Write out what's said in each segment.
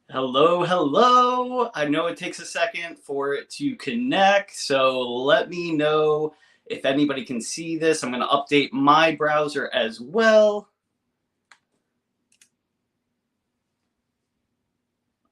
Hello, hello. I know it takes a second for it to connect, so let me know if anybody can see this. I'm going to update my browser as well.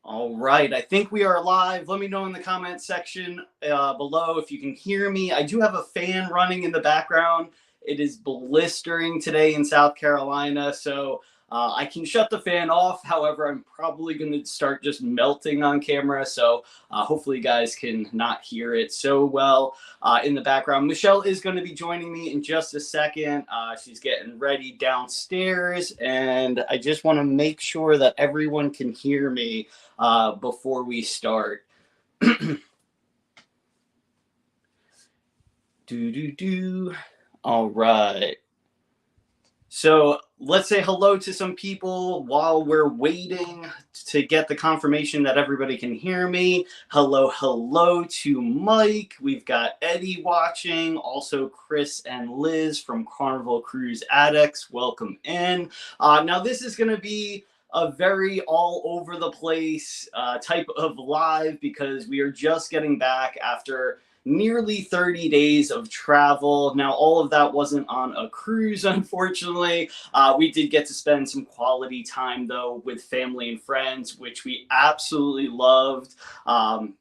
All right, I think we are live. Let me know in the comment section below if you can hear me. I do have a fan running in the background. It is blistering today in South Carolina, so I can shut the fan off. However, I'm probably going to start just melting on camera, so hopefully you guys can not hear it so well in the background. Michelle is going to be joining me in just a second. She's getting ready downstairs, and I just want to make sure that everyone can hear me before we start. All right. So let's say hello to some people while we're waiting to get the confirmation that everybody can hear me. Hello, hello to Mike. We've got Eddie watching. Also, Chris and Liz from Carnival Cruise Addicts. Welcome in. Now, this is going to be a very all over the place type of live because we are just getting back after nearly 30 days of travel. Now, all of that wasn't on a cruise, unfortunately. We did get to spend some quality time, though, with family and friends, which we absolutely loved.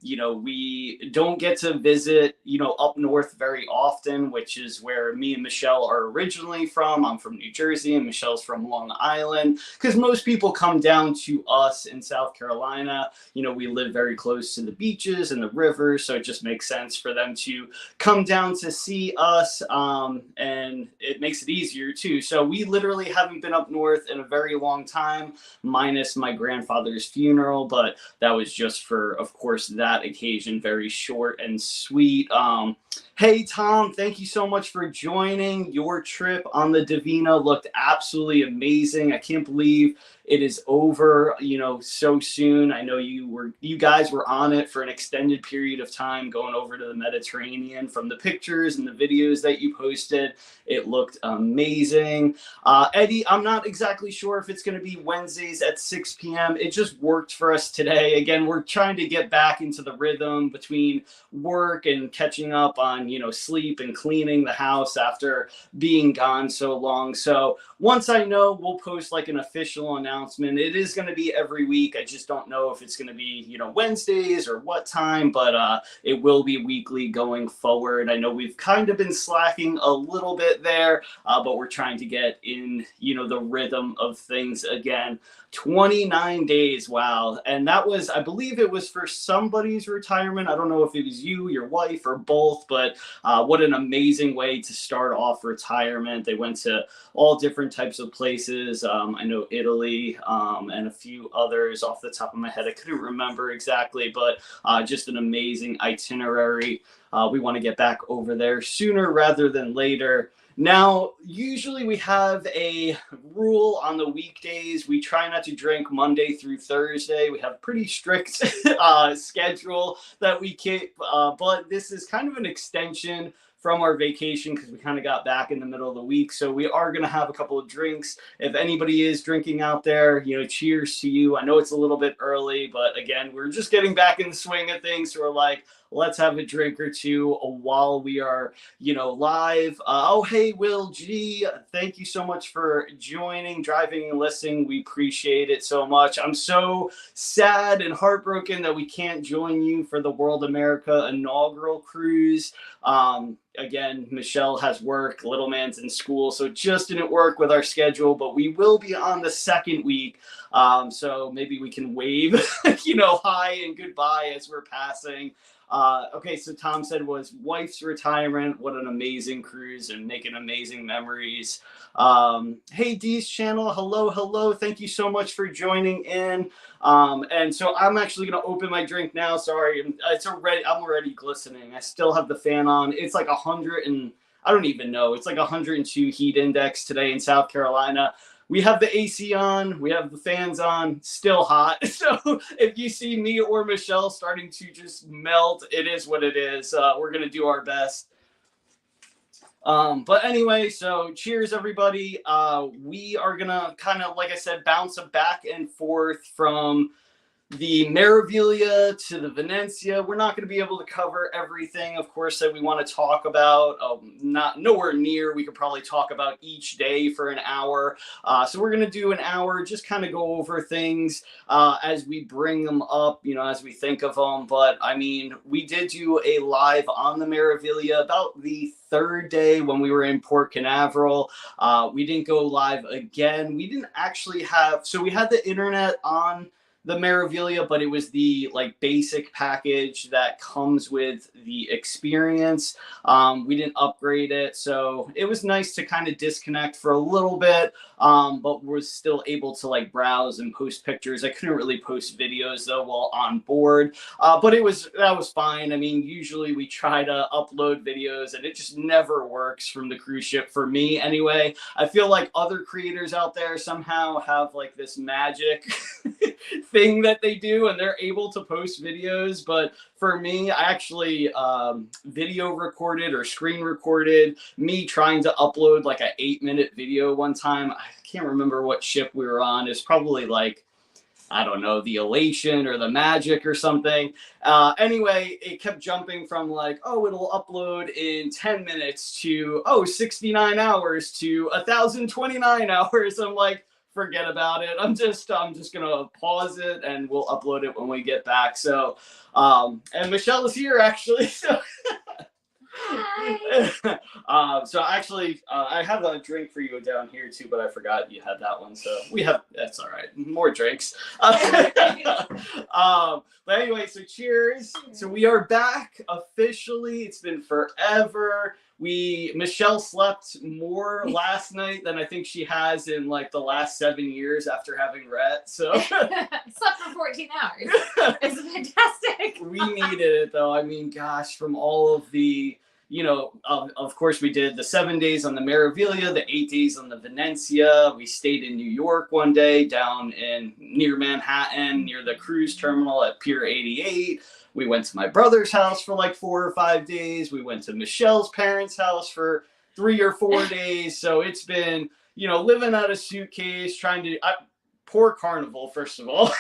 We don't get to visit, up north very often, which is where me and Michelle are originally from. I'm from New Jersey, and Michelle's from Long Island, because most people come down to us in South Carolina. We live very close to the beaches and the rivers, so it just makes sense for them to come down to see us, and it makes it easier too. So we literally haven't been up north in a very long time, minus my grandfather's funeral, but that was just for, of course, that occasion. Very short and sweet. Hey, Tom, thank you so much for joining. Your trip on the Divina looked absolutely amazing. I can't believe it is over, so soon. I know you guys were on it for an extended period of time, going over to the Mediterranean. From the pictures and the videos that you posted, it looked amazing. Eddie, I'm not exactly sure if it's going to be Wednesdays at 6 p.m. It just worked for us today. Again, we're trying to get back into the rhythm between work and catching up on, sleep and cleaning the house after being gone so long. So once I know, we'll post like an official announcement. It is going to be every week. I just don't know if it's going to be, Wednesdays or what time, but it will be weekly going forward. I know we've kind of been slacking a little bit there, but we're trying to get in, the rhythm of things again. 29 days. Wow. And that was, I believe it was for somebody's retirement. I don't know if it was you, your wife, or both, but what an amazing way to start off retirement. They went to all different types of places. I know Italy, and a few others off the top of my head. I couldn't remember exactly, but just an amazing itinerary. We want to get back over there sooner rather than later. Now, usually we have a rule on the weekdays. We try not to drink Monday through Thursday. We have pretty strict schedule that we keep, but this is kind of an extension from our vacation because we kind of got back in the middle of the week. So we are going to have a couple of drinks. If anybody is drinking out there, cheers to you. I know it's a little bit early, but again, we're just getting back in the swing of things. So we're like, let's have a drink or two while we are, live. Hey, Will G, thank you so much for joining, driving and listening. We appreciate it so much. I'm so sad and heartbroken that we can't join you for the World America inaugural cruise. Again, Michelle has work, little man's in school, so it just didn't work with our schedule, but we will be on the second week. So maybe we can wave, hi and goodbye as we're passing. Okay, so Tom said was wife's retirement. What an amazing cruise and making amazing memories. Hey, Dee's channel. Hello. Thank you so much for joining in. And so I'm actually going to open my drink now. Sorry, I'm already glistening. I still have the fan on. It's like 100 and I don't even know. It's like 102 heat index today in South Carolina. We have the AC on, we have the fans on, still hot. So if you see me or Michelle starting to just melt, it is what it is. We're going to do our best. But anyway, so cheers, everybody. We are going to kind of, like I said, bounce back and forth from the Meraviglia to the Venezia. We're not going to be able to cover everything, of course, that we want to talk about. Not nowhere near. We could probably talk about each day for an hour. So we're going to do an hour, just kind of go over things as we bring them up, you know, as we think of them. But I mean, we did do a live on the Meraviglia about the third day when we were in Port Canaveral. We didn't go live again. We didn't actually have, so we had the internet on the Meraviglia, but it was the like basic package that comes with the experience. We didn't upgrade it, so it was nice to kind of disconnect for a little bit, but was still able to like browse and post pictures. I couldn't really post videos though while on board, but that was fine. I mean, usually we try to upload videos and it just never works from the cruise ship for me anyway. I feel like other creators out there somehow have like this magic thing that they do and they're able to post videos, but for me, I actually video recorded or screen recorded me trying to upload like an 8-minute video one time. I can't remember what ship we were on. It's probably like, I don't know, the Elation or the Magic or something. Anyway, it kept jumping from like, oh, it'll upload in 10 minutes to, 69 hours to 1,029 hours. I'm like, forget about it. I'm just gonna pause it and we'll upload it when we get back. So, and Michelle is here actually. So, so actually, I have a drink for you down here too, but I forgot you had that one. So that's all right. More drinks. But anyway, so cheers. So we are back officially. It's been forever. Michelle slept more last night than I think she has in like the last 7 years after having Rhett. So slept for 14 hours. It's fantastic. We needed it though. I mean, gosh, from all of the, you know, of course we did the 7 days on the Meraviglia, the 8 days on the Venezia. We stayed in New York one day down near Manhattan, near the cruise terminal at Pier 88. We went to my brother's house for like 4 or 5 days. We went to Michelle's parents' house for 3 or 4 days. So it's been, you know, living out a suitcase, trying to, poor Carnival, first of all.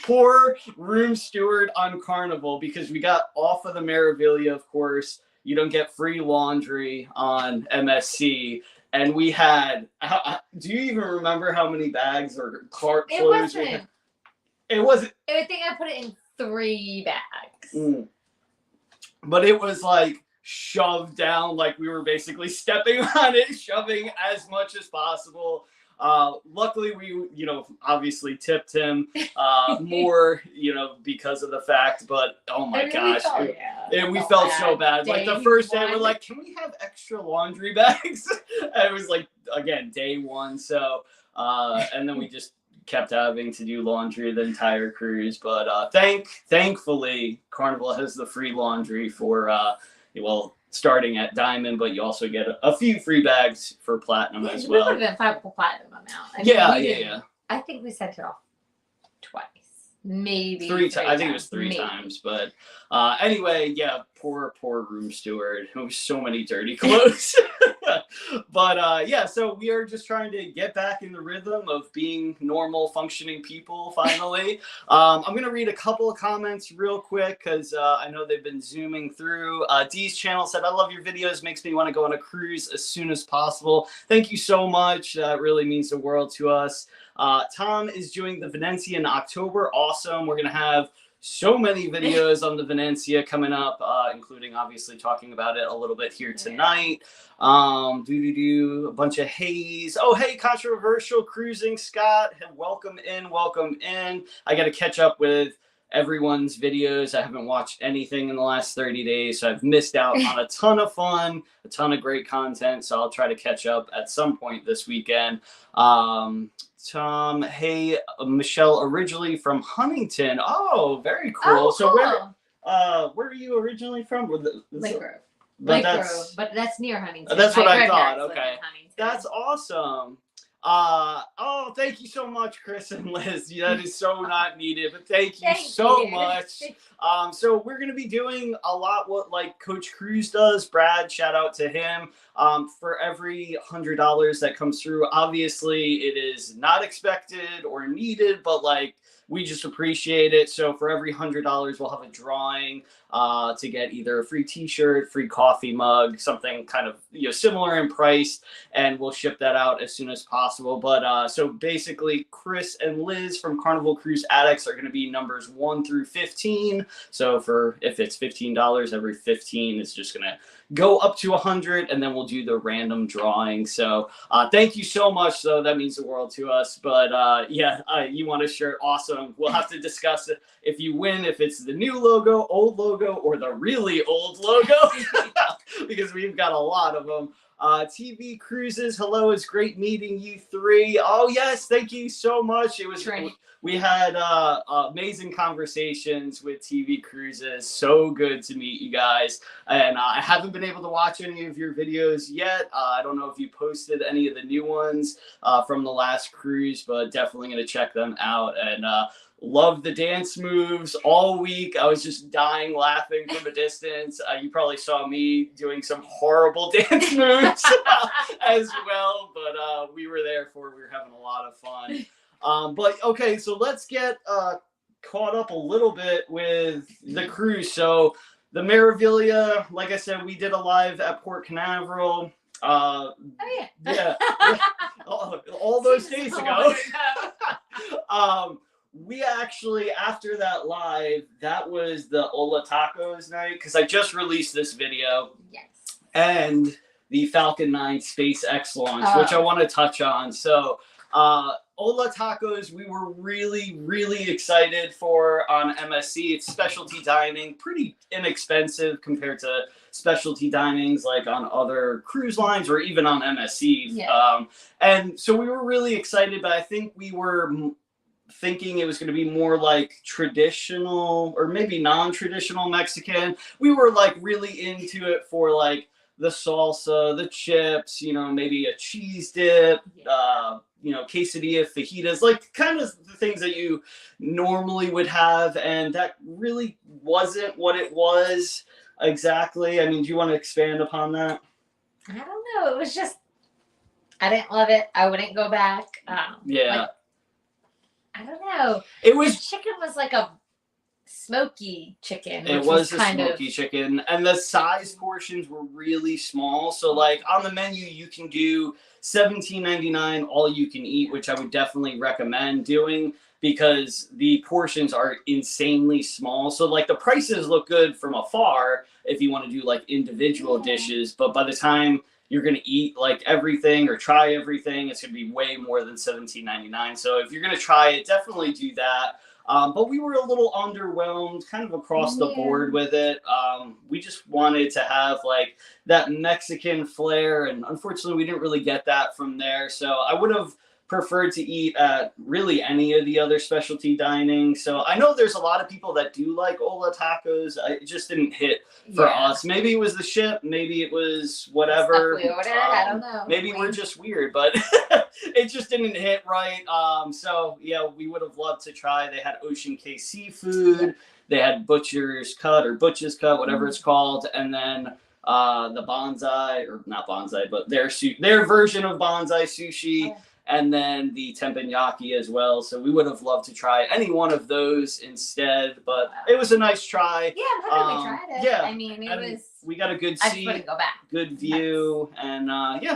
Poor room steward on Carnival, because we got off of the Meraviglia, of course. You don't get free laundry on MSC. And we had, do you even remember how many bags or cart clothes we had? It wasn't. I think I put it in 3 bags. But it was like shoved down, like we were basically stepping on it, shoving as much as possible. Luckily we, you know, obviously tipped him more, you know, because of the fact, but oh my gosh, we felt so bad. Like the first day we're like, can we have extra laundry bags? And it was like, again, day 1. So, and then we just kept having to do laundry the entire cruise, but thankfully Carnival has the free laundry for starting at Diamond, but you also get a few free bags for Platinum as well. We would have been fine for Platinum amount. Yeah. I think we sent it off twice, maybe 3 times. I think it was 3 times, but anyway, yeah, poor room steward. It was so many dirty clothes. But yeah, so we are just trying to get back in the rhythm of being normal functioning people finally. I'm going to read a couple of comments real quick because I know they've been zooming through. Dee's channel said, I love your videos, makes me want to go on a cruise as soon as possible. Thank you so much. That really means the world to us. Tom is doing the Venezia in October. Awesome. We're going to have so many videos on the Venezia coming up, including obviously talking about it a little bit here tonight. A bunch of haze. Oh, hey, controversial cruising, Scott. Welcome in. I got to catch up with everyone's videos. I haven't watched anything in the last 30 days, so I've missed out on a ton of fun, a ton of great content. So I'll try to catch up at some point this weekend. Tom, hey, Michelle, originally from Huntington. Oh, very cool. Oh, So cool. where are you originally from? Lake Grove. But that's near Huntington. That's what I thought. grandparents live Okay, in Huntington. that's awesome. Oh, thank you so much, Chris and Liz. That is so not needed, but thank you so much. So we're going to be doing a lot what like Coach Cruz does. Brad, shout out to him. For every $100 that comes through, obviously it is not expected or needed, but like we just appreciate it. So for every $100, we'll have a drawing to get either a free t-shirt, free coffee mug, something kind of similar in price, and we'll ship that out as soon as possible. But so basically, Chris and Liz from Carnival Cruise Addicts are going to be numbers 1 through 15. So if it's $15, every 15 is just going to go up to 100, and then we'll do the random drawing. So thank you so much, though. That means the world to us. But you want a shirt? Awesome. We'll have to discuss it if you win, if it's the new logo, old logo, or the really old logo, because we've got a lot of them. TV Cruises, hello, it's great meeting you three. Oh yes, thank you so much. It was great. We had amazing conversations with TV Cruises. So good to meet you guys. And I haven't been able to watch any of your videos yet. I don't know if you posted any of the new ones from the last cruise, but definitely going to check them out. And love the dance moves all week. I was just dying laughing from a distance. You probably saw me doing some horrible dance moves as well, but we were there for it. We were having a lot of fun. But okay, so let's get caught up a little bit with the cruise. So the Meraviglia, like I said, we did a live at Port Canaveral. Yeah, all those days ago. We actually, after that live, that was the Ola Tacos night, because I just released this video. Yes. And the Falcon 9 SpaceX launch, which I want to touch on. So Ola Tacos, we were really, really excited for on MSC. It's specialty dining, pretty inexpensive compared to specialty dinings like on other cruise lines or even on MSC. Yeah. And so we were really excited, but I think we were thinking it was going to be more like traditional or maybe non-traditional Mexican. We were like really into it for like the salsa, the chips, maybe a cheese dip, quesadilla, fajitas, like kind of the things that you normally would have. And that really wasn't what it was exactly. I mean, do you want to expand upon that? I don't know. It was just, I didn't love it. I wouldn't go back. Yeah. I don't know. It was, the chicken was like a smoky chicken. It was a smoky chicken, and the size portions were really small. So like on the menu, you can do $17.99 all you can eat, which I would definitely recommend doing because the portions are insanely small. So like the prices look good from afar if you want to do like individual dishes, but by the time you're going to eat like everything or try everything, it's going to be way more than $17.99. So if you're going to try it, definitely do that. But we were a little underwhelmed kind of across the board with it. We just wanted to have like that Mexican flair, and unfortunately we didn't really get that from there. So I would have preferred to eat at really any of the other specialty dining. So I know there's a lot of people that do like Ola Tacos. It just didn't hit for us. Maybe it was the ship. Maybe it was whatever. I don't know. Maybe we're just weird, but it just didn't hit right. So yeah, we would have loved to try. They had Ocean Cay seafood. They had Butcher's Cut or Butch's Cut, whatever it's called. And then the bonsai, or not bonsai, but their version of bonsai sushi. And then the teppanyaki as well. So we would have loved to try any one of those instead, but it was a nice try. Yeah, I'm happy we tried it. Yeah, I mean, we got a good I just seat, wouldn't go back. good view, and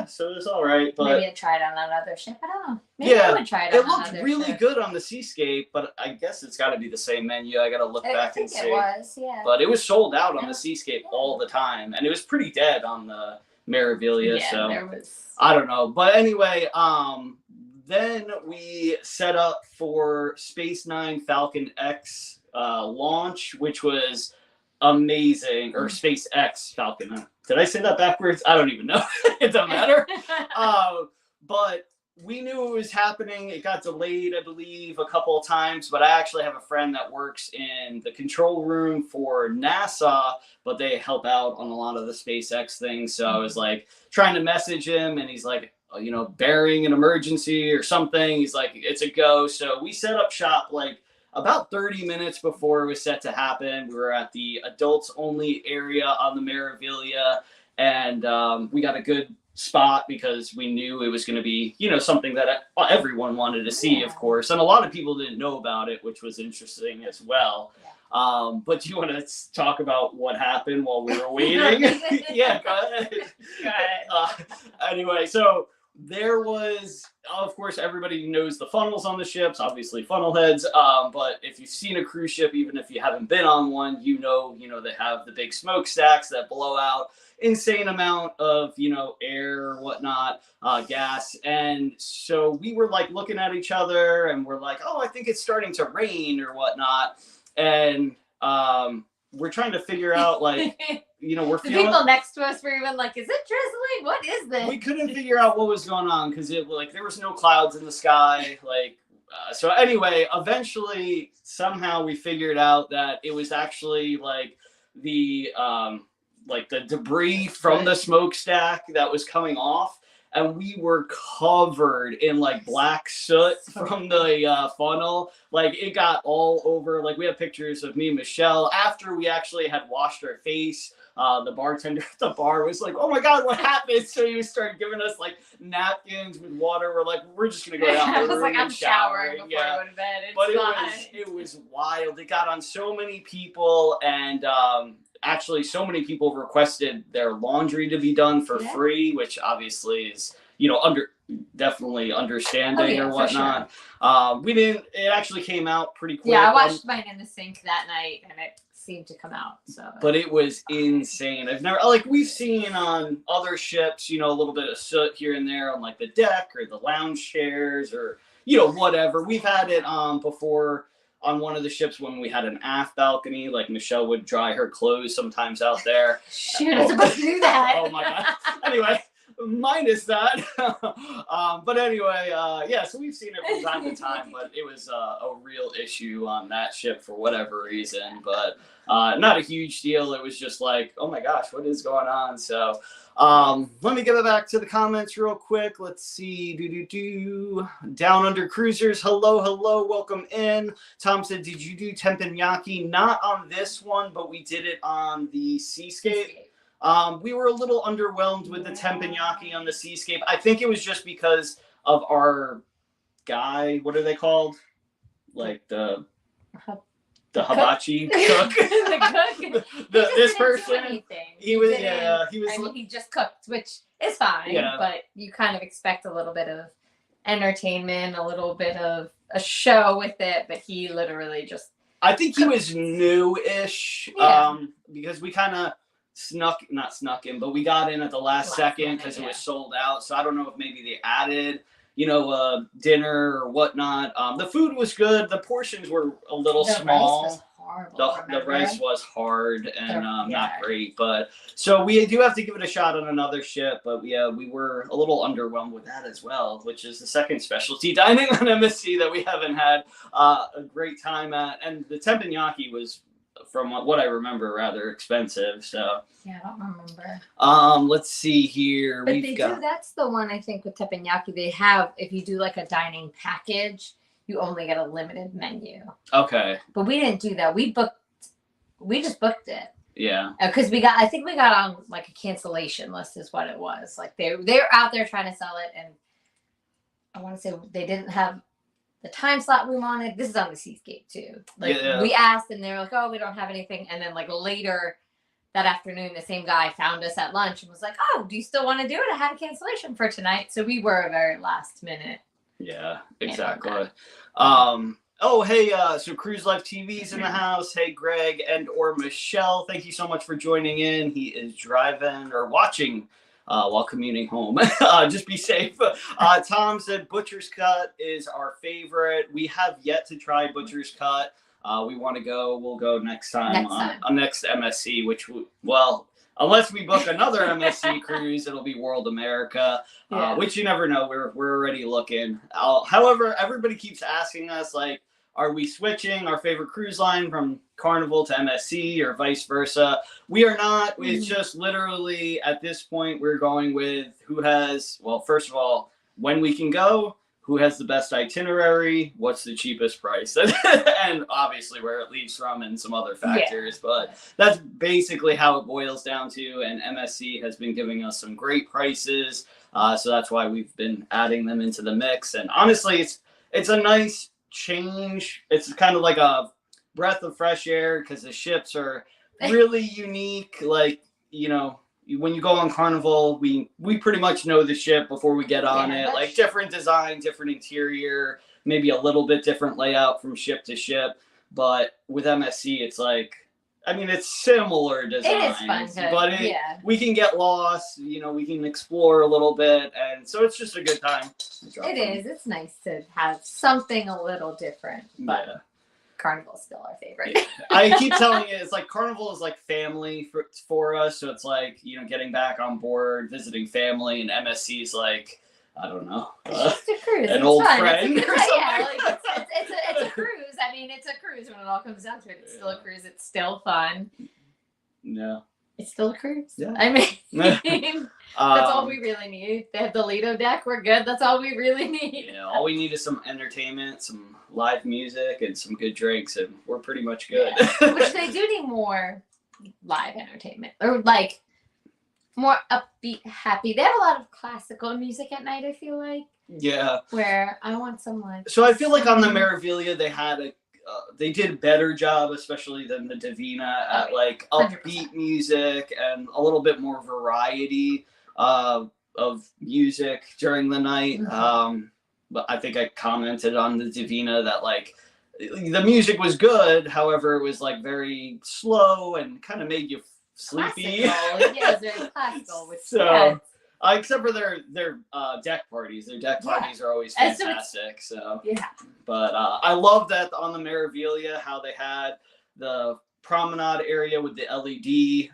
so it was all right. But maybe I'd try it on another ship. I don't know. Maybe I would try it on another ship. It looked really good on the Seascape, but I guess it's got to be the same menu. I got to look back and see. It was, yeah. But it was sold out on the Seascape all the time, and it was pretty dead on the Meraviglia. Yeah, so there was. I don't know, but anyway, then we set up for Space 9 Falcon X launch, which was amazing, or SpaceX Falcon. Did I say that backwards? I don't even know. It doesn't matter. But we knew it was happening. It got delayed, I believe, a couple of times, but I actually have a friend that works in the control room for NASA, but they help out on a lot of the SpaceX things. So I was like trying to message him, and he's like, bearing an emergency or something. He's like, it's a go. So we set up shop like about 30 minutes before it was set to happen. We were at the adults only area on the Meraviglia, and we got a good spot because we knew it was going to be, you know, something that everyone wanted to see, of course. And a lot of people didn't know about it, which was interesting as well. But do you want to talk about what happened while we were waiting? Yeah, go ahead. Go ahead. Anyway, so there was, of course, everybody knows the funnels on the ships, obviously funnel heads. But if you've seen a cruise ship, even if you haven't been on one, you know, they have the big smokestacks that blow out insane amount of, you know, air or whatnot, gas. And so we were like looking at each other and we're like, oh, I think it's starting to rain or whatnot. And we're trying to figure out, like, you know, we're feeling. The people next to us were even like, is it drizzling? What is this? We couldn't figure out what was going on because it, like, there was no clouds in the sky. Like, so anyway, eventually, somehow we figured out that it was actually like the debris from the smokestack that was coming off. And we were covered in like black soot from the funnel. Like, it got all over. Like, we have pictures of me and Michelle after we actually had washed our face. The bartender at the bar was like, "Oh my God, what happened?" So he started giving us like napkins with water. We're like, "We're just gonna go down the room." I was like, "I'm showering before I yeah. go to bed." It's but fine. it was wild. It got on so many people, and actually, so many people requested their laundry to be done for free, which obviously is, you know, definitely understanding or whatnot. Sure. We didn't. It actually came out pretty quick. Yeah, I washed mine in the sink that night, and it seemed to come out. So, but it was insane. I've never, like, we've seen on other ships, you know, a little bit of soot here and there on like the deck or the lounge chairs or, you know, whatever. We've had it before on one of the ships when we had an aft balcony. Like, Michelle would dry her clothes sometimes out there. Shoot, I'm supposed to do that. Oh my God. Anyway, minus that. But anyway, yeah, so we've seen it from time to time, but it was a real issue on that ship for whatever reason. But not a huge deal. It was just like, oh my gosh, what is going on? So let me get it back to the comments real quick. Let's see. Down Under Cruisers. Hello. Welcome in. Tom said, did you do teppanyaki? Not on this one, but we did it on the Seascape. We were a little underwhelmed with the teppanyaki on the Seascape. I think it was just because of our guy. What are they called? Like the hibachi cook. The cook. This person. He was. I mean, he just cooked, which is fine. Yeah. But you kind of expect a little bit of entertainment, a little bit of a show with it. But he literally just. I think he was new-ish. Because we kind of. Not snuck in, but we got in at the last second because it was sold out. So I don't know if maybe they added, you know, dinner or whatnot. The food was good. The portions were a little small. Rice was horrible, the rice was hard and not great. But so we do have to give it a shot on another ship. But we were a little underwhelmed with that as well, which is the second specialty dining on MSC that we haven't had a great time at. And the teppanyaki was, from what I remember, rather expensive. So yeah, I don't remember. Let's see here. But that's the one, I think, with teppanyaki. They have, if you do like a dining package, you only get a limited menu. Okay. But we didn't do that. We just booked it. Yeah. Because I think we got on like a cancellation list is what it was. Like they're out there trying to sell it, and I want to say they didn't have the time slot we wanted. This is on the Seascape too. Like we asked and they're like, "Oh, we don't have anything." And then like later that afternoon, the same guy found us at lunch and was like, "Oh, do you still want to do it? I had a cancellation for tonight." So we were very last minute. Yeah, exactly. Oh, hey, so Cruise Life TV's in the house. Hey, Greg or Michelle, thank you so much for joining in. He is driving or watching while commuting home. Just be safe. Tom said Butcher's Cut is our favorite. We have yet to try Butcher's Cut. We want to go. We'll go next time. On next MSC, unless we book another MSC cruise, it'll be World America, which you never know. We're already looking. However, everybody keeps asking us, like, are we switching our favorite cruise line from Carnival to MSC or vice versa? We are not. It's just literally at this point we're going with who has, well, first of all, when we can go, who has the best itinerary, what's the cheapest price, and obviously where it leaves from and some other factors. But that's basically how it boils down to. And MSC has been giving us some great prices. So that's why we've been adding them into the mix. And honestly, it's a nice change. It's kind of like a breath of fresh air because the ships are really unique. Like, you know, when you go on Carnival, we pretty much know the ship before we get on it. Like different design, different interior, maybe a little bit different layout from ship to ship. But with MSC, it's like, I mean, it's similar designs, it is fun but we can get lost, you know, we can explore a little bit. And so it's just a good time. It is. It's nice to have something a little different. But Carnival's still our favorite. I keep telling you, it's like Carnival is like family for us. So it's like, you know, getting back on board, visiting family, and MSC is like, I don't know, it's a cruise. An old friend. It's a cruise. I mean, it's a cruise when it all comes down to it. It's still a cruise. It's still fun. Yeah. It's still a cruise. Yeah. I mean, that's all we really need. They have the Lido deck. We're good. That's all we really need. Yeah, all we need is some entertainment, some live music, and some good drinks, and we're pretty much good. Yeah. Which they do need more live entertainment, or like more upbeat, happy. They have a lot of classical music at night, I feel like. Yeah. Where I want some like. So I feel like on the Meraviglia they had they did a better job, especially than the Divina, at like upbeat 100%. Music and a little bit more variety of music during the night. Mm-hmm. But I think I commented on the Divina that like the music was good, however, it was like very slow and kind of made you sleepy. Classical. Yeah, it was very classical. Which except for their deck parties. Their deck parties are always fantastic. But I love that on the Meraviglia how they had the promenade area with the LED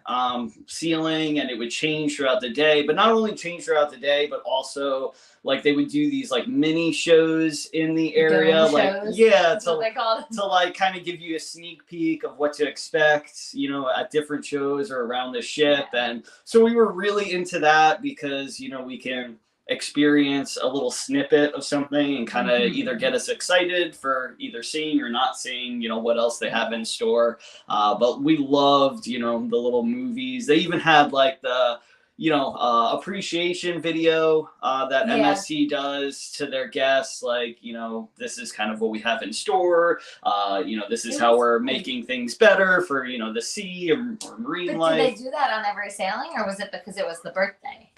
ceiling, and it would change throughout the day. But not only change throughout the day, but also like they would do these like mini shows in the area, to like kind of give you a sneak peek of what to expect, you know, at different shows or around the ship. And so we were really into that because, you know, we can experience a little snippet of something and kind of either get us excited for either seeing or not seeing, you know, what else they have in store. But we loved, you know, the little movies. They even had like the, you know, appreciation video that MSC does to their guests. Like, you know, this is kind of what we have in store. You know, this is how we're making things better for, you know, the sea or marine life. Did they do that on every sailing, or was it because it was the birthday?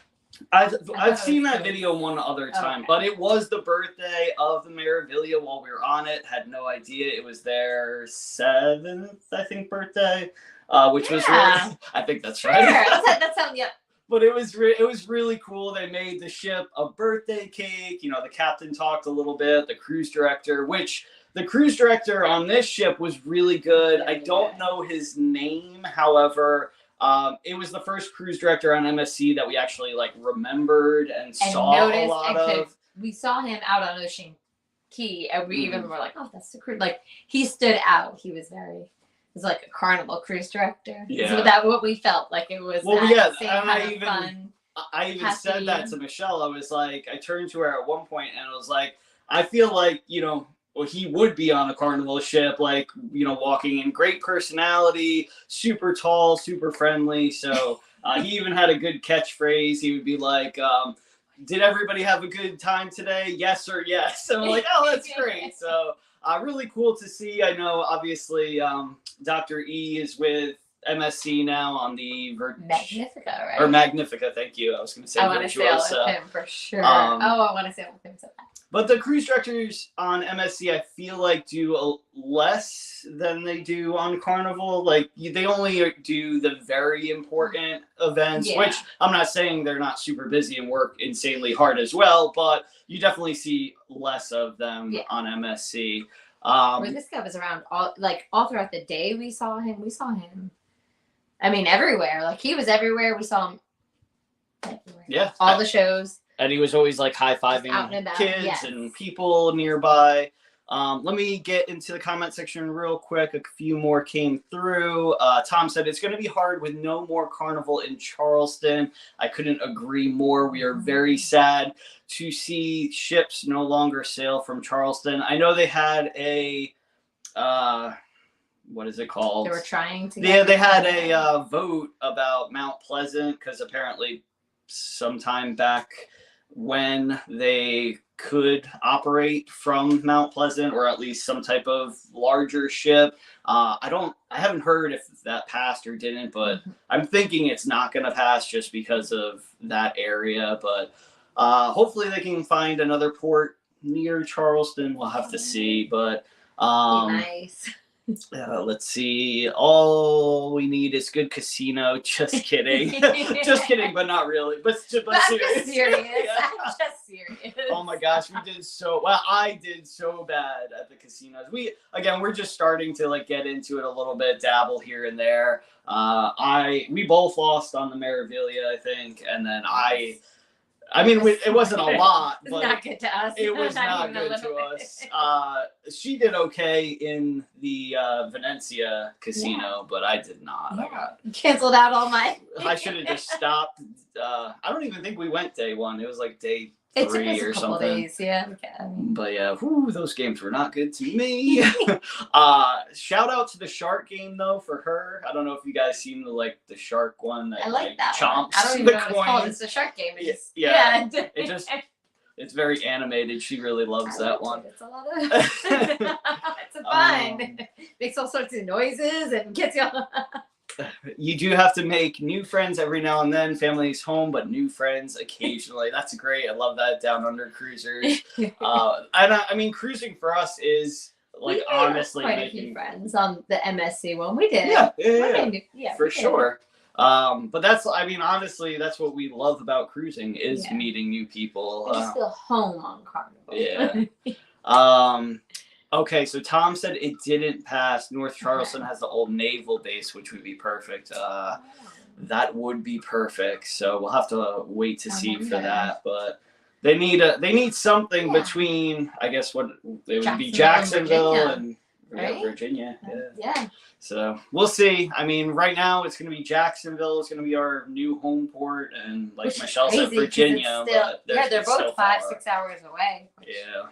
I've seen that video one other time, but it was the birthday of the Meraviglia while we were on it. Had no idea it was their 7th, I think, birthday, which was really, I think that's right. That sounds, But it was really cool. They made the ship a birthday cake. You know, the captain talked a little bit, the cruise director, which the cruise director on this ship was really good. I don't know his name, however. It was the first cruise director on MSC that we actually like remembered and saw a lot of. We saw him out on Ocean Key, and we even were like, "Oh, that's the cruise!" Like he stood out. He was like a Carnival cruise director. Yeah, so that's what we felt like. It was. Well, fun. I even said that to Michelle. I was like, I turned to her at one point and I was like, I feel like, you know, well, he would be on a Carnival ship, like, you know, walking in great personality, super tall, super friendly. So he even had a good catchphrase. He would be like, did everybody have a good time today? Yes or yes. And I'm like, oh, that's great. So really cool to see. I know, obviously, Dr. E is with MSC now on the Magnifica, right? Or Magnifica, thank you. I was going to say I want to sail with him for sure. I want to sail with him so bad. But the cruise directors on MSC, I feel like do less than they do on Carnival. Like they only do the very important events, which I'm not saying they're not super busy and work insanely hard as well, but you definitely see less of them on MSC. Where this guy was around all throughout the day. We saw him. I mean, everywhere. Like he was everywhere. We saw him everywhere. Yeah. All the shows. And he was always like high-fiving kids and people nearby. Let me get into the comment section real quick. A few more came through. Tom said, it's going to be hard with no more Carnival in Charleston. I couldn't agree more. We are very sad to see ships no longer sail from Charleston. I know they had a, what is it called? They were trying to. Yeah, they had a vote about Mount Pleasant because apparently sometime back when they could operate from Mount Pleasant, or at least some type of larger ship. I haven't heard if that passed or didn't, but I'm thinking it's not going to pass just because of that area. But hopefully they can find another port near Charleston. We'll have to see. But nice. Let's see. All we need is good casino. Just kidding. Just kidding, but not really. But serious. I'm just serious. I'm just serious. Oh my gosh, we did so well. I did so bad at the casinos. We're just starting to like get into it a little bit, dabble here and there. We both lost on the Meraviglia, I think, and then it wasn't a lot, but not good to us. It was not good to us. She did okay in the Venezia casino, but I did not. Yeah. I got canceled out all my. I should have just stopped. I don't even think we went day one. It was like day 3 or something. Days, yeah. Okay. But yeah, those games were not good to me. Shout out to the shark game though for her. I don't know if you guys seen the shark one that I like that chomps one. I don't even the know what coin. it's called. It's the shark game. It's very animated. She really loves that one. It's a lot of it's fun. Makes all sorts of noises and gets you all. You do have to make new friends every now and then. Family's home, but new friends occasionally. That's great. I love that down under cruisers. I mean, cruising for us is honestly quite making a few friends on the MSC one. We did. Yeah, for sure. But honestly, that's what we love about cruising is meeting new people. You just feel home on Carnival. Yeah. Okay, so Tom said it didn't pass. North Charleston has the old naval base, which would be perfect. That would be perfect. So we'll have to wait to see for that. But they need something between, I guess, what it would be Jacksonville and Virginia. Yeah. So we'll see. I mean, right now it's going to be Jacksonville. It's going to be our new home port, and like Michelle said, Virginia. They're both 5-6 hours away. Yeah.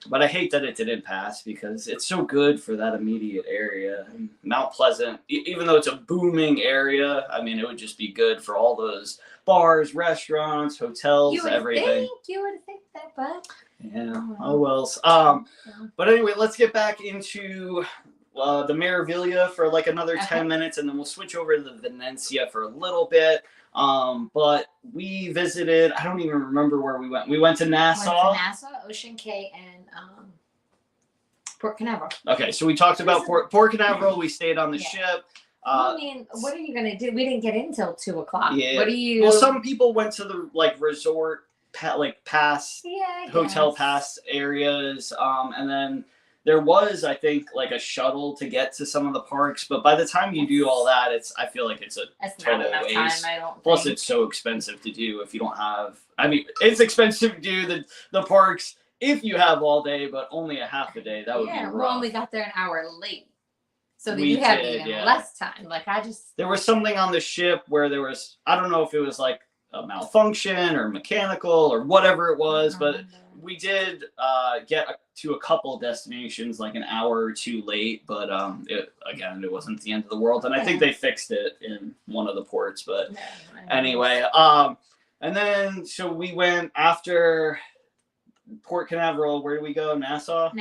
But I hate that it didn't pass because it's so good for that immediate area. Mount Pleasant, even though it's a booming area, I mean, it would just be good for all those bars, restaurants, hotels, everything. You would think that, but yeah. Oh well. But anyway, let's get back into the Meraviglia for like another 10 minutes, and then we'll switch over to the Venezia for a little bit. But we visited, I don't even remember where we went. We went to Nassau. Ocean Cay, and Port Canaveral. Okay, so we talked about Port Canaveral. We stayed on the ship. I mean, what are you going to do? We didn't get in until 2 o'clock. Yeah. What do you... Well, some people went to the resort, pass, hotel pass areas. And then there was, I think, a shuttle to get to some of the parks. But by the time you do all that, I feel like it's a total waste. Plus, it's so expensive to do if you don't have. I mean, it's expensive to do the parks if you have all day, but only a half a day. That would be rough. We only got there an hour late, so that you had even less time. There was something on the ship where there was. I don't know if it was a malfunction or mechanical or whatever it was, but we did get to a couple destinations an hour or 2 late, but it wasn't the end of the world, and I think they fixed it in one of the ports. But anyway, and then so we went after Port Canaveral. Where did we go? Nassau.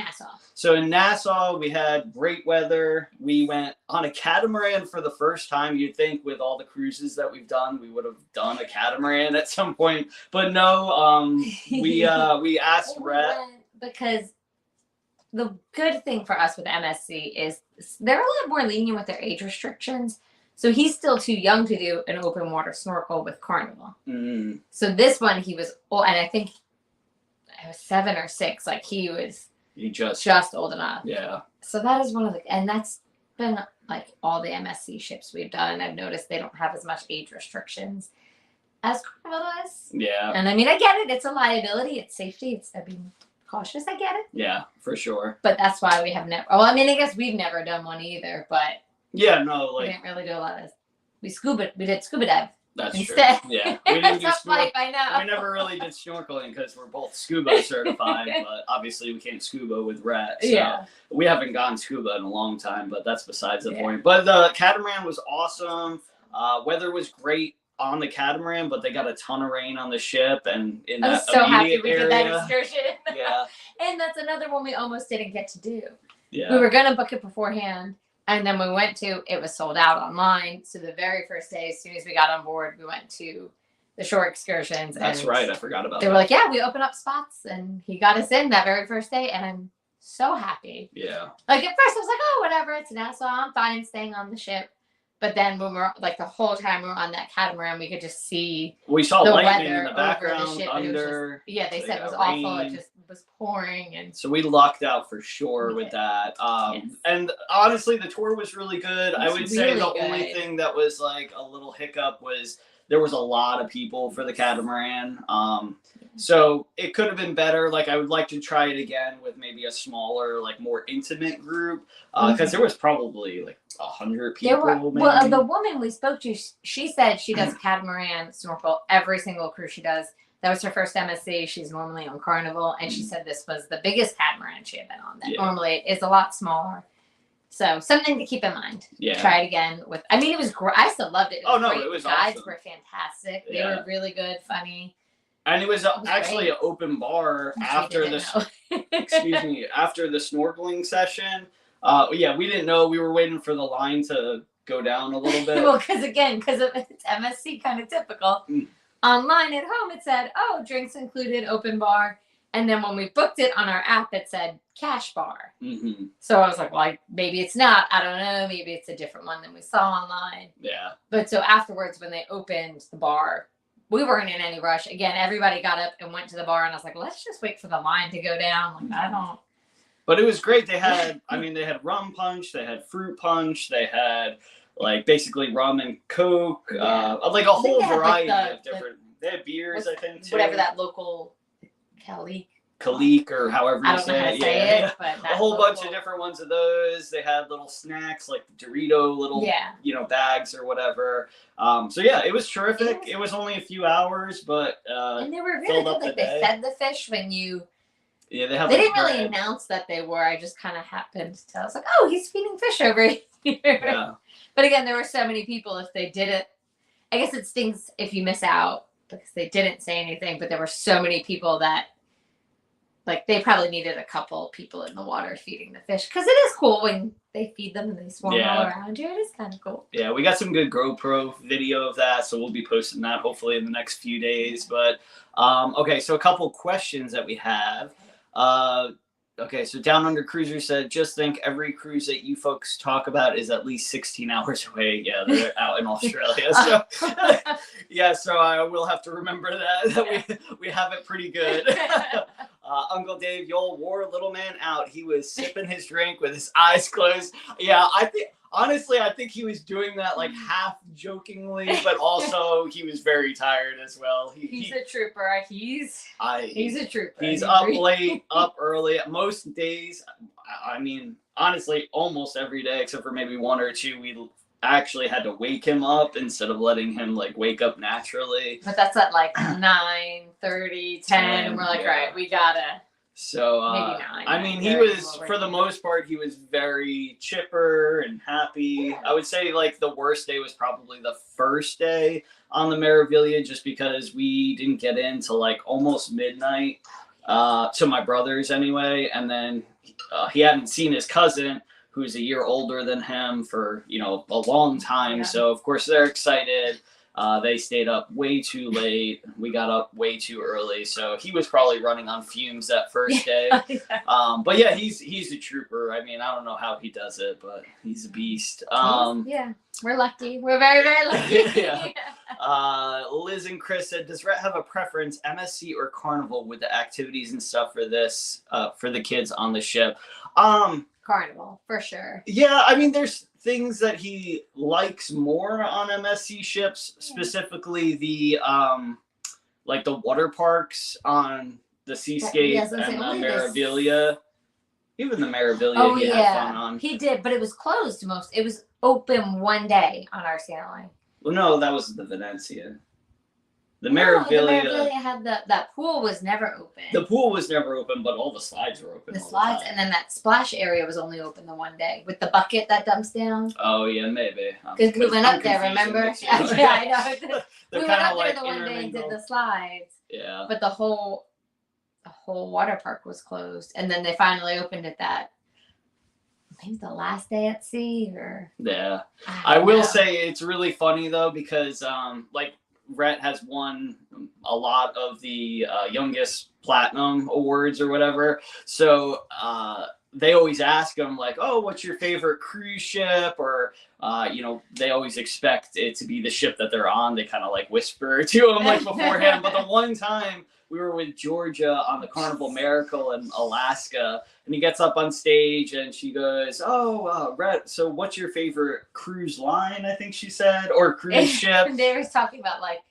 So in Nassau, we had great weather. We went on a catamaran for the first time. You'd think with all the cruises that we've done, we would have done a catamaran at some point, but no. We asked Rhett because the good thing for us with MSC is they're a lot more lenient with their age restrictions. So he's still too young to do an open water snorkel with Carnival. Mm. So this one he was old, and I think I was 7 or 6. He was just old enough. Yeah. So that is one of and that's been all the MSC ships we've done. I've noticed they don't have as much age restrictions as Carnival does. Yeah. And I mean, I get it. It's a liability. It's safety. cautious. I get it. Yeah, for sure. But that's why we have never. Well, I mean, I guess we've never done one either. But yeah, no, like we didn't really do a lot of. We did scuba dive. That's instead. True. Yeah, we didn't do snorkeling. I know. We never really did snorkeling because we're both scuba certified, but obviously we can't scuba with Rhett. So yeah. We haven't gone scuba in a long time, but that's besides the point. But the catamaran was awesome. Weather was great on the catamaran, but they got a ton of rain on the ship and in that so happy we did that excursion. Yeah. And that's another one we almost didn't get to do. Yeah. We were gonna book it beforehand. And then we went to, it was sold out online. So the very first day, as soon as we got on board, we went to the shore excursions. That's right. I forgot about that. They were like, yeah, we open up spots. And he got us in that very first day. And I'm so happy. Yeah. Like at first I was like, oh, whatever. It's Nassau. I'm fine staying on the ship. But then when we're like the whole time we were on that catamaran, we could just see we saw the lightning weather in the background, over the ship. thunder. They said it was awful. It just was pouring, and so we lucked out for sure with that. Yes. And honestly, the tour was really good. I would say the good. only thing that was like a little hiccup was there was a lot of people for the catamaran. So it could have been better. Like I would like to try it again with maybe a smaller, like more intimate group, because there was probably like 100 people. Well, the woman we spoke to, she said she does catamaran snorkel every single cruise she does. That was her first MSC. She's normally on Carnival, and she said this was the biggest catamaran she had been on. That normally is a lot smaller. So something to keep in mind. Yeah. Try it again with. I mean, it was great. I still loved it. It was The guides awesome. were fantastic. They were really good, funny. And it was actually an open bar after the after the snorkeling session. We didn't know. We were waiting for the line to go down a little bit. Well, because it's MSC, kind of typical. Online at home, it said, "Oh, drinks included, open bar," and then when we booked it on our app, it said cash bar. Mm-hmm. So I was like, maybe it's not. I don't know. Maybe it's a different one than we saw online. Yeah. But so afterwards, when they opened the bar, we weren't in any rush. Again, everybody got up and went to the bar, and I was like, let's just wait for the line to go down. Like, I don't. But it was great. They had, they had rum punch, they had fruit punch, they had like basically rum and Coke, like a whole variety of different. They had beers, I think, too. Whatever that local Kalik or however you I don't know how to say it, but a whole bunch of different ones of those. They had little snacks like Dorito little bags or whatever. It was terrific. It was only a few hours, but and they were really good. Like they fed the fish when you. Yeah, they didn't really announce that they were. I just kind of happened to. I was like, oh, he's feeding fish over here. Yeah. But again, there were so many people. If they didn't, I guess it stings if you miss out because they didn't say anything. But there were so many people that. Like, they probably needed a couple people in the water feeding the fish. Because it is cool when they feed them and they swarm all around you. It is kind of cool. Yeah, we got some good GoPro video of that. So we'll be posting that hopefully in the next few days. But, so a couple questions that we have. So Down Under Cruiser said, just think every cruise that you folks talk about is at least 16 hours away. Yeah, they're out in Australia. So, so I will have to remember that we have it pretty good. Uncle Dave, y'all wore little man out. He was sipping his drink with his eyes closed. Yeah, I think he was doing that like half jokingly, but also he was very tired as well. He's a trooper. He's a trooper. He's up late, up early. Most days, honestly, almost every day, except for maybe one or two, we actually had to wake him up instead of letting him like wake up naturally. But that's at like 9:30, 10, and we're like, all right, we gotta. So, maybe 9. He was, for the most part, he was very chipper and happy. I would say, like, the worst day was probably the first day on the Meraviglia, just because we didn't get in till, like, almost midnight, to my brother's anyway. And then he hadn't seen his cousin, who's a year older than him, for, a long time. Yeah. So, of course, they're excited. They stayed up way too late. We got up way too early. So he was probably running on fumes that first day. But yeah, he's a trooper. I don't know how he does it, but he's a beast. We're lucky. We're very, very lucky. Liz and Chris said, does Rhett have a preference, MSC or Carnival, with the activities and stuff for this, for the kids on the ship? Carnival, for sure. Yeah, there's things that he likes more on MSC ships, specifically the like the water parks on Seascape Yes, and the Meraviglia. Even the Meraviglia he had fun on. He did, but it was closed most. It was open one day on our sailing. Well, no, that was the Venezia. The Meraviglia had that pool was never open. The pool was never open, but all the slides were open. The slides, and then that splash area was only open the one day with the bucket that dumps down. Oh yeah, maybe. Because we went up there, remember? Yeah, I know. We went up there the one day and did the slides. Yeah. But the whole water park was closed, and then they finally opened it maybe the last day at sea, or yeah. I will say it's really funny though, because like Rhett has won a lot of the youngest platinum awards or whatever, so they always ask him like, oh, what's your favorite cruise ship, or they always expect it to be the ship that they're on. They kind of like whisper to him like beforehand. But the one time we were with Georgia on the Carnival Miracle in Alaska, and he gets up on stage and she goes, oh, Rhett, so what's your favorite cruise line, I think she said, or cruise ship? They were talking about like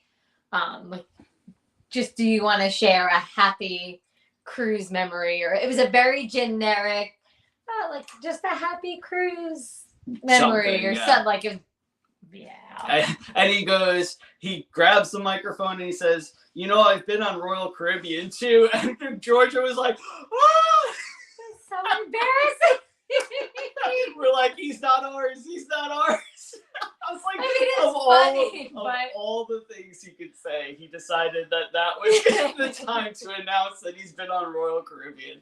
just, do you want to share a happy cruise memory? Or it was a very generic, like just a happy cruise memory, something like it. Yeah. And he grabs the microphone and he says, I've been on Royal Caribbean too. And Georgia was like, oh! That's so embarrassing. We're like, he's not ours. I was like, of all the things he could say, he decided that was the time to announce that he's been on Royal Caribbean.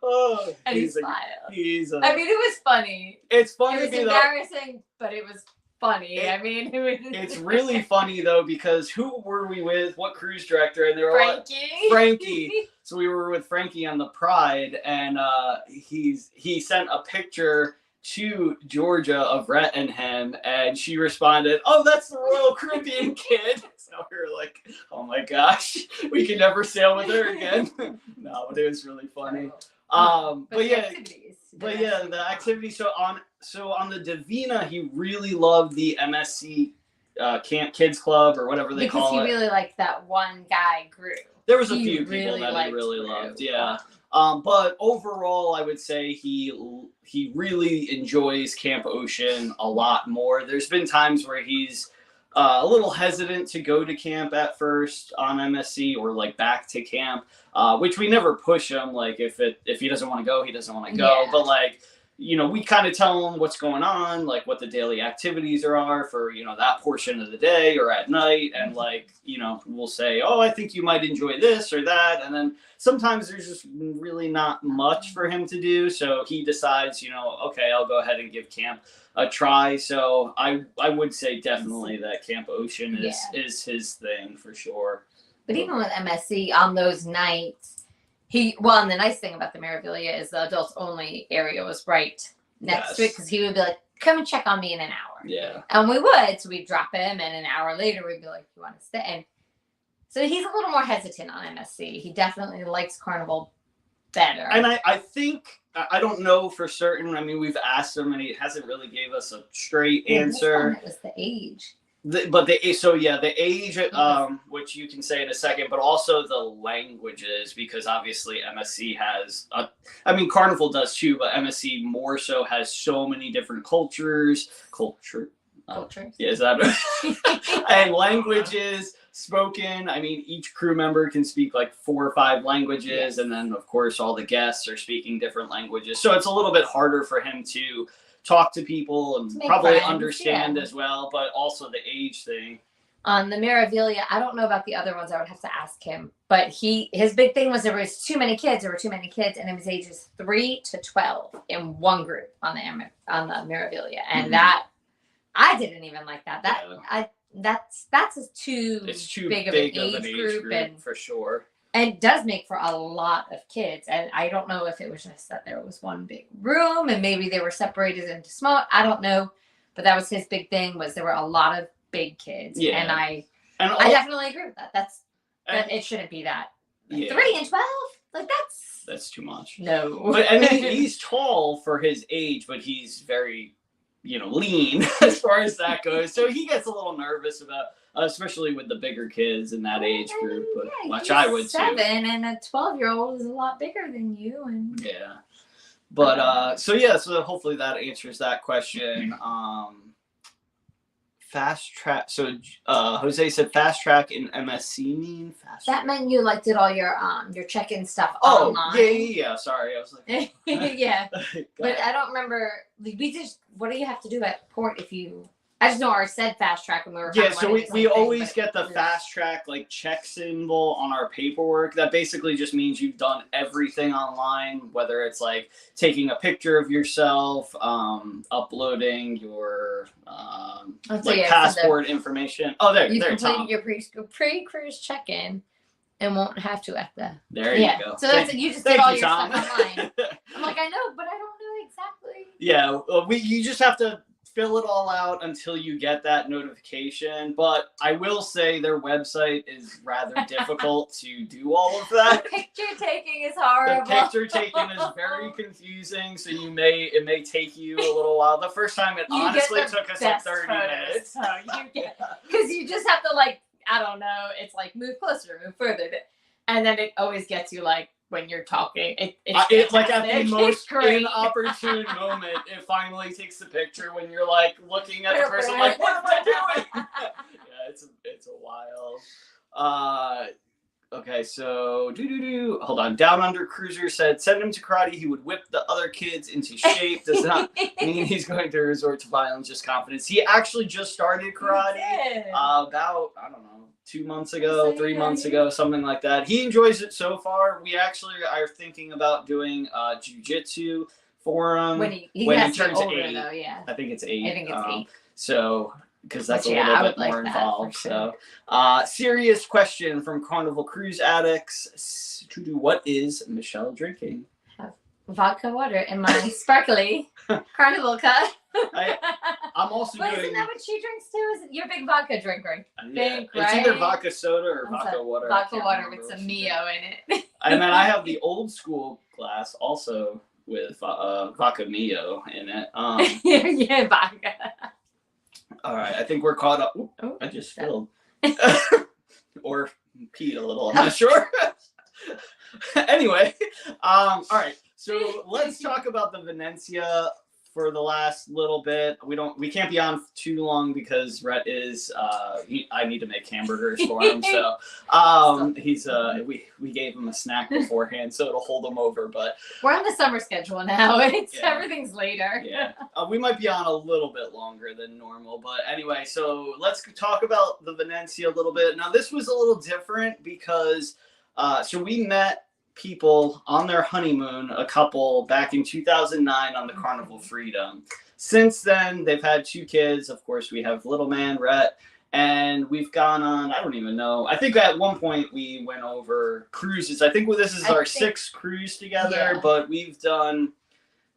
Oh, and he smiled. I mean, it was funny. It's funny. It was embarrassing, but it was funny. It's really funny though, because who were we with? What cruise director? And they were Frankie. So we were with Frankie on the Pride, and he sent a picture to Georgia of Rhett and him, and she responded, "Oh, that's the Royal Caribbean kid." So we were like, "Oh my gosh, we can never sail with her again." No, but it was really funny. But yeah, the activity. So on the Divina, he really loved the MSC Camp Kids Club, or whatever they call it. Because he really liked that one guy group. There was a few people that he really loved, yeah. But overall, I would say he really enjoys Camp Ocean a lot more. There's been times where he's a little hesitant to go to camp at first on MSC, or like back to camp, which we never push him. Like if he doesn't want to go, he doesn't want to go. Yeah. But like, we kind of tell him what's going on, like what the daily activities are for, that portion of the day or at night. And like, we'll say, oh, I think you might enjoy this or that. And then sometimes there's just really not much for him to do. So he decides, okay, I'll go ahead and give camp a try. So I would say definitely that Camp Ocean is his thing for sure. But even with MSC on those nights, and the nice thing about the Meraviglia is the adults only area was right next to it, because he would be like, come and check on me in an hour. Yeah. And we would, so we'd drop him, and an hour later we'd be like, you want to stay? And so he's a little more hesitant on MSC. He definitely likes Carnival better. And I think, I don't know for certain. I mean, we've asked him and he hasn't really gave us a straight answer. It was the age. The age, which you can say in a second, but also the languages, because obviously MSC has, Carnival does too, but MSC more so has so many different cultures. Yeah, is that and languages spoken. I mean, each crew member can speak like 4 or 5 languages, and then of course all the guests are speaking different languages. So it's a little bit harder for him to talk to people and probably friends, understand as well, but also the age thing. On the Meraviglia, I don't know about the other ones. I would have to ask him. But his big thing was there were too many kids, and it was ages 3 to 12 in one group on the Meraviglia, and that I didn't even like that. That's too big of an age group, and for sure. And it does make for a lot of kids. And I don't know if it was just that there was one big room and maybe they were separated into small. I don't know. But that was his big thing, was there were a lot of big kids. Yeah. And I definitely agree with that. It shouldn't be that. 3 and 12? Like that's too much. No. But he's tall for his age, but he's very lean as far as that goes. So he gets a little nervous especially with the bigger kids in that age group, but yeah, which I would 7, too. And a 12-year-old is a lot bigger than you. And yeah. But so hopefully that answers that question. Fast track. So Jose said fast track in MSC mean fast. That meant you did all your check-in stuff online. Yeah. Sorry, I was like. yeah. But I don't remember. We just. What do you have to do at port if you? I just know ours said fast track when we were. Yeah, so we always get the fast track check symbol on our paperwork. That basically just means you've done everything online, whether it's taking a picture of yourself, uploading your passport information. Oh, you completed your pre-cruise check-in and won't have to at the. There you go. So that's you just did all your stuff online. I'm I know, but I don't know exactly. Yeah, you just have to fill it all out until you get that notification. But I will say their website is rather difficult to do all of that. The picture taking is horrible. The picture taking is very confusing, so it may take you a little while. The first time it honestly took us 30 minutes. So because you just have to I don't know, it's move closer, move further, and then it always gets you when you're talking, it's at the most inopportune moment, it finally takes the picture when you're looking at the person what am I doing? Yeah, it's a while. Okay, so hold on. Down Under Cruiser said send him to karate. He would whip the other kids into shape. Does not mean he's going to resort to violence, just confidence. He actually just started karate about I don't know. 2 months ago, 3 months ago, something like that. He enjoys it so far. We actually are thinking about doing jiu-jitsu for him when he turns older, 8. Though, yeah. I think it's 8. I think it's 8. So, because that's a little bit more involved. Sure. So, serious question from Carnival Cruise Addicts. What is Michelle drinking? Vodka water in my sparkly Carnival cup. I'm also doing. Isn't that what she drinks too? You're a big vodka drinker. Yeah. It's either vodka soda or vodka water. Vodka water with some Mio in it. And then I have the old school glass also with vodka Mio in it. Yeah, vodka. All right, I think we're caught up. Ooh, I just spilled. Or peed a little. I'm not sure. Anyway, all right. So let's talk about the Venezia for the last little bit. We can't be on too long because Rhett is I need to make hamburgers for him. So he's we gave him a snack beforehand so it'll hold him over. But we're on the summer schedule now. Everything's later. Yeah. We might be on a little bit longer than normal. But anyway, so let's talk about the Venezia a little bit. Now this was a little different because so we met people on their honeymoon, a couple back in 2009 on the Carnival Freedom. Since then, they've had 2 kids. Of course, we have little man Rhett, and we've gone on, I don't even know. I think at one point we went over cruises. I think this is our 6th cruise together, but we've done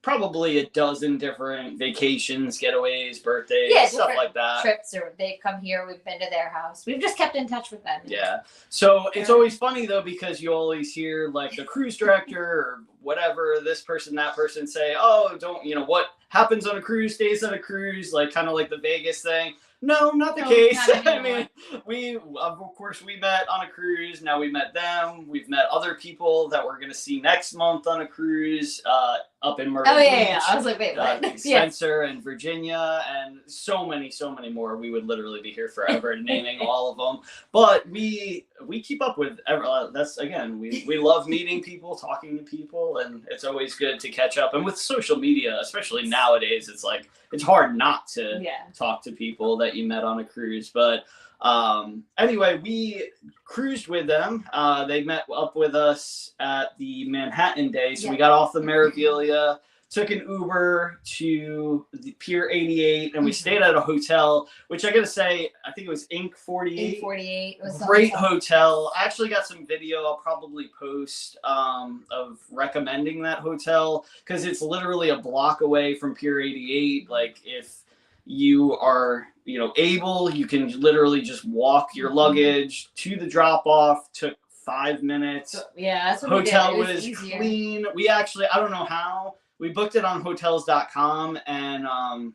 probably a dozen different vacations, getaways, birthdays, stuff like that. Trips, or they've come here, we've been to their house. We've just kept in touch with them. Yeah. So it's always funny though, because you always hear the cruise director or whatever, this person, that person say, oh, don't, what happens on a cruise stays on a cruise, kind of like the Vegas thing. No, not the case. I mean, we met on a cruise. Now we met them. We've met other people that we're going to see next month on a cruise up in Myrtle Beach. Yeah. I was like, wait, what? Spencer and Virginia and so many more. We would literally be here forever naming all of them. But we keep up with that's again, we love meeting people, talking to people, and it's always good to catch up. And with social media, especially nowadays, it's hard not to talk to people that you met on a cruise. But anyway, we cruised with them. They met up with us at the Manhattan Day. So we got off the Meraviglia, took an Uber to the Pier 88, and we stayed at a hotel, which I gotta say, I think it was Inc. 48. Inc. 48. It was great hotel. I actually got some video I'll probably post of recommending that hotel, because it's literally a block away from Pier 88. If you are able, you can literally just walk your luggage to the drop off. Took 5 minutes. Yeah, that's what hotel we did. was clean. We actually, I don't know how, we booked it on hotels.com, and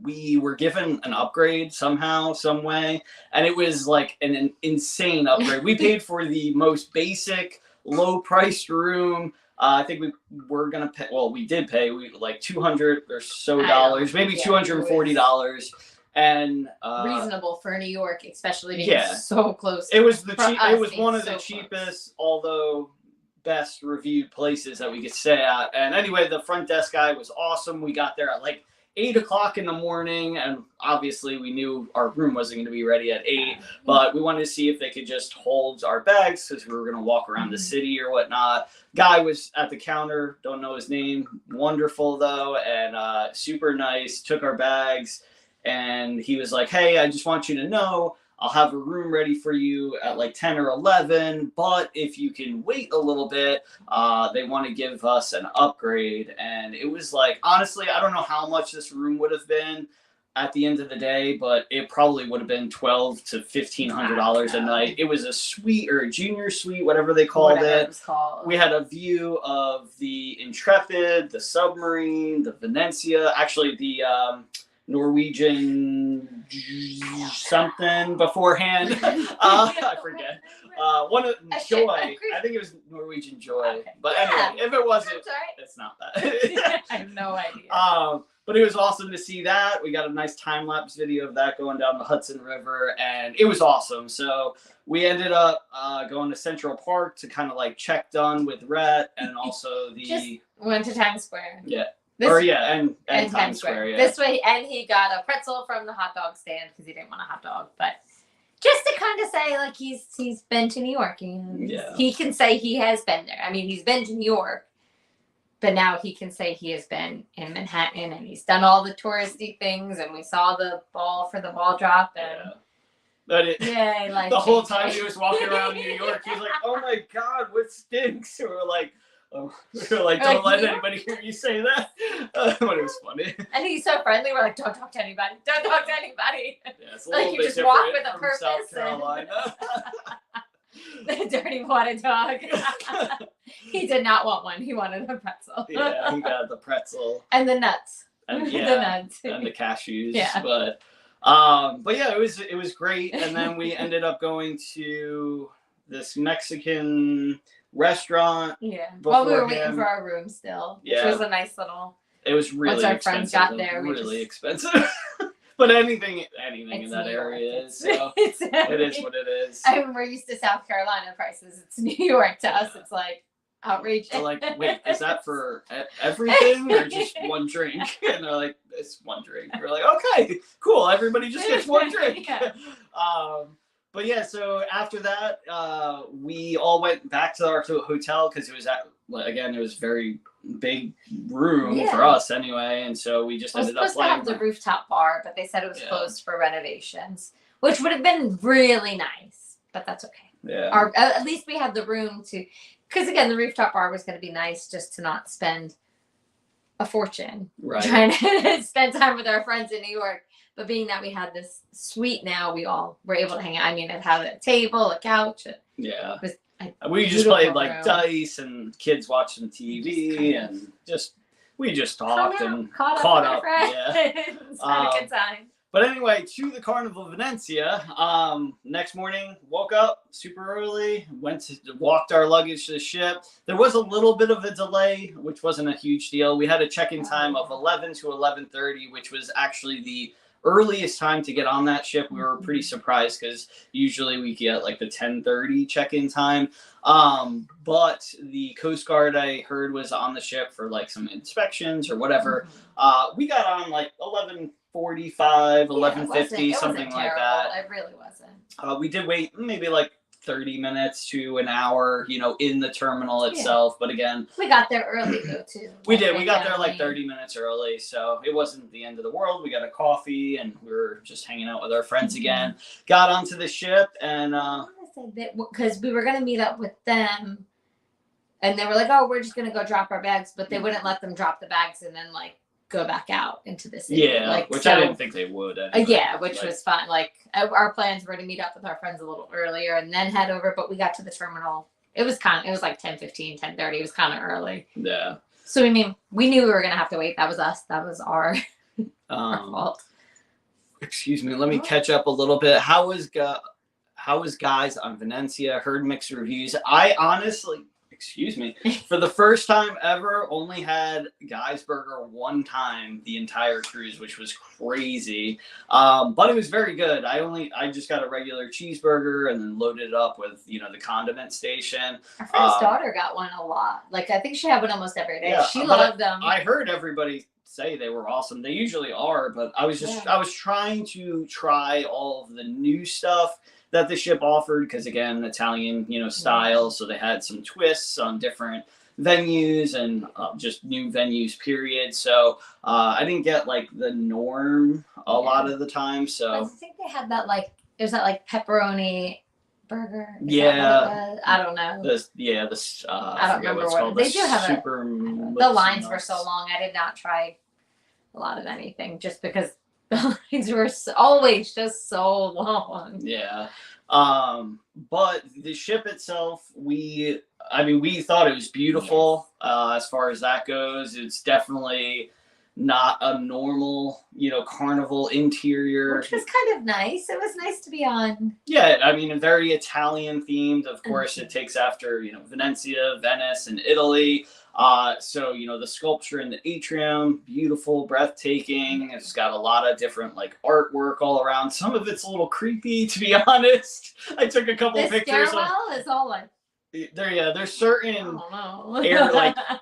we were given an upgrade somehow, some way, and it was like an insane upgrade. We paid for the most basic, low-priced room. I think we were gonna pay. Well, we did pay. We like $200 or so dollars, maybe $240, and reasonable for New York, especially being so close. It was it was one of the cheapest, although best reviewed places that we could stay at. And anyway, the front desk guy was awesome. We got there at like 8 o'clock in the morning, and obviously we knew our room wasn't going to be ready at 8, but we wanted to see if they could just hold our bags because we were going to walk around the city or whatnot. Guy was at the counter, don't know his name, wonderful though, and super nice, took our bags, and he was like, hey, I just want you to know I'll have a room ready for you at like 10 or 11, but if you can wait a little bit, they want to give us an upgrade. And it was like, honestly, I don't know how much this room would have been at the end of the day, but it probably would have been $1,200 to $1,500 a night. It was a suite or a junior suite, whatever they called it. We had a view of the Intrepid, the submarine, the Venezia, actually the Norwegian something beforehand. I forget. One of Joy. I think it was Norwegian Joy. Okay. But anyway, if it wasn't, it's not that. I have no idea. But it was awesome to see that. We got a nice time-lapse video of that going down the Hudson River, and it was awesome. So we ended up going to Central Park to kind of like check done with Rhett, and also the went to Times Square. Yeah. And Times Square, yeah. This way, and he got a pretzel from the hot dog stand because he didn't want a hot dog. But just to kind of say, like, he's been to New York. He can say he has been there. I mean, he's been to New York, but now he can say he has been in Manhattan, and he's done all the touristy things, and we saw the ball for the ball drop. And the whole time he was walking around New York, he was like, oh my God, what stinks? And we're like, don't let anybody hear you say that. But it was funny. And he's so friendly. We're like, don't talk to anybody. Don't talk to anybody. Yeah, it's a little like bit you just walk with a purpose. South Carolina. The dirty water dog. He did not want one. He wanted a pretzel. Yeah, he got the pretzel. And the nuts. And the nuts. And the cashews. Yeah. But yeah, it was great. And then we ended up going to this Mexican restaurant. Yeah. While we were waiting for our room still. Which was a nice little. It was really once our friends got there, really expensive. But anything in that area is. So it is what it is. I mean, we're used to South Carolina prices. It's New York to us. It's like outrageous. They're like, wait, is that for everything or just one drink? And they're like, it's one drink. We're like, okay, cool. Everybody just gets one drink. Yeah. But yeah, so after that, we all went back to our hotel because it was it was very big room for us anyway, and so we just ended up supposed to have the rooftop bar, but they said it was closed for renovations, which would have been really nice, but that's okay. Yeah. At least we had the room to, because again, the rooftop bar was going to be nice just to not spend a fortune trying to spend time with our friends in New York. But being that we had this suite now, we all were able to hang out. I mean, it had a table, a couch. Yeah. We just played like dice and kids watching TV and we just talked and caught up. Yeah. It's had a good time. But anyway, to the Carnival Venezia. Next morning, woke up super early, walked our luggage to the ship. There was a little bit of a delay, which wasn't a huge deal. We had a check-in time of 11 to 11:30, which was actually the earliest time to get on that ship. We were pretty surprised because usually we get like the 10:30 check-in time. But the Coast Guard, I heard, was on the ship for like some inspections or whatever. We got on like 11:45, 11:50, something like that. It really wasn't. We did wait maybe like 30 minutes to an hour, in the terminal itself. But again, we got there early though too. We did. We got there like 30 minutes early, so it wasn't the end of the world. We got a coffee and we were just hanging out with our friends again. Got onto the ship and because we were gonna meet up with them, and they were like, "Oh, we're just gonna go drop our bags," but they wouldn't let them drop the bags and then like go back out into the city. Yeah, which I didn't think they would. Anyway. Which was fine. Like our plans were to meet up with our friends a little earlier and then head over, but we got to the terminal. It was like 10:15, 10:30. It was kind of early. Yeah. So I mean, we knew we were gonna have to wait. That was us. That was our Excuse me. Let me catch up a little bit. How was Guys on Venezia? Heard mixed reviews. I honestly, excuse me, for the first time ever, only had Guy's Burger one time the entire cruise, which was crazy. But it was very good. I just got a regular cheeseburger and then loaded it up with, the condiment station. Our friend's daughter got one a lot. Like, I think she had one almost every day. Yeah, she loved them. I heard everybody say they were awesome. They usually are, but I was trying to try all of the new stuff that the ship offered, because again, Italian, style. So they had some twists on different venues and just new venues, period. So I didn't get like the norm a lot of the time. So I think they had that there's that pepperoni burger. I don't know. I don't remember what they do have. The lines were so long. I did not try a lot of anything just because the lines were always just so long. Yeah. But the ship itself, we thought it was beautiful. Yes. As far as that goes, it's definitely not a normal, Carnival interior. Which was kind of nice. It was nice to be on. Yeah, very Italian themed. Of course, it takes after, Venezia, Venice, and Italy. So, the sculpture in the atrium, beautiful, breathtaking. It's got a lot of different artwork all around. Some of it's a little creepy, to be honest. I took a couple pictures. Stairwell is all there's certain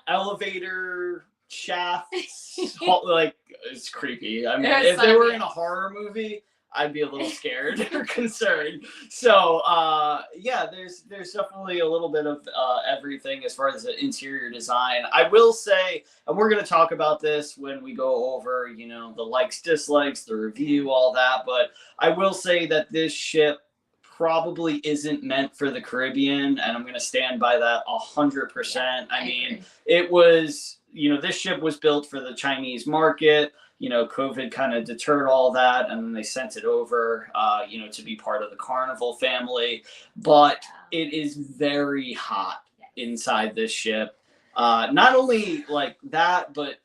elevator shafts. It's creepy. If they were in a horror movie, I'd be a little scared or concerned. So, there's definitely a little bit of everything as far as the interior design. I will say, and we're going to talk about this when we go over, the likes, dislikes, the review, all that. But I will say that this ship probably isn't meant for the Caribbean, and I'm going to stand by that 100%. I mean, it was, this ship was built for the Chinese market. COVID kind of deterred all that, and then they sent it over, to be part of the Carnival family. But it is very hot inside this ship. Not only like that, but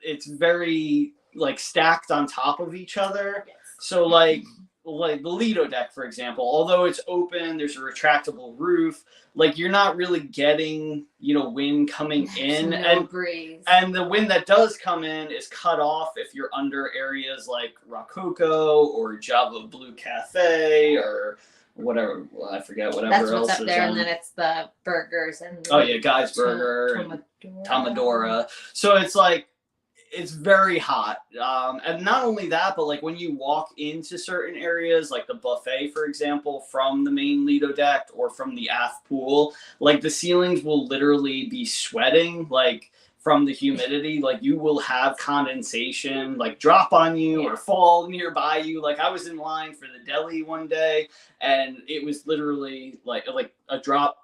it's very stacked on top of each other. Yes. So like the Lido deck, for example, although it's open, there's a retractable roof. You're not really getting, wind coming in, breeze. And the wind that does come in is cut off if you're under areas like Rococo or Java Blue Cafe or whatever. Well, I forget whatever else. That's else what's up there, on. And then it's the burgers and Guy's Burger, Tomadora. So it's very hot. And not only that, but when you walk into certain areas, like the buffet, for example, from the main Lido deck or from the aft pool, the ceilings will literally be sweating, from the humidity. You will have condensation, drop on you or fall nearby you. I was in line for the deli one day, and it was literally like a drop.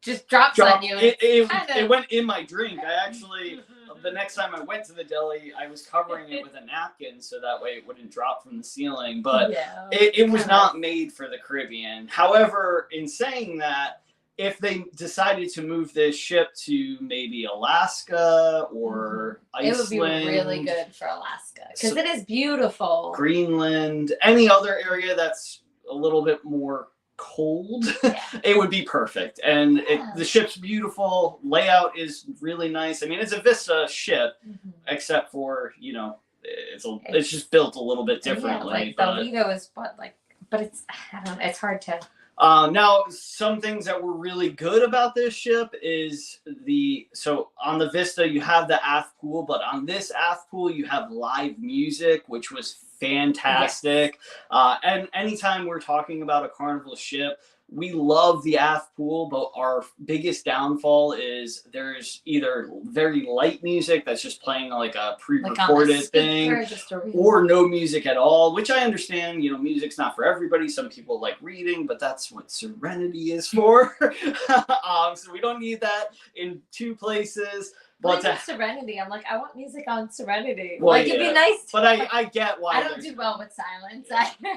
Just drops on you. It went in my drink. I actually, the next time I went to the deli, I was covering it with a napkin so that way it wouldn't drop from the ceiling. But it was not made for the Caribbean. However, in saying that, if they decided to move this ship to maybe Alaska or Iceland. It would be really good for Alaska because it is beautiful. Greenland, any other area that's a little bit more cold, it would be perfect. And the ship's beautiful. Layout is really nice. It's a Vista ship, except for, it's just built a little bit differently. The Lido is but it's, I don't know, it's hard to. Now, some things that were really good about this ship is so on the Vista, you have the aft pool, but on this aft pool, you have live music, which was fantastic. Yes. And anytime we're talking about a Carnival ship, we love the aft pool, but our biggest downfall is there's either very light music that's just playing a pre-recorded thing, or no music at all, which I understand, music's not for everybody. Some people like reading, but that's what Serenity is for. So we don't need that in two places. But Serenity, I'm I want music on Serenity. It'd be nice. But I get why. I don't do well with silence.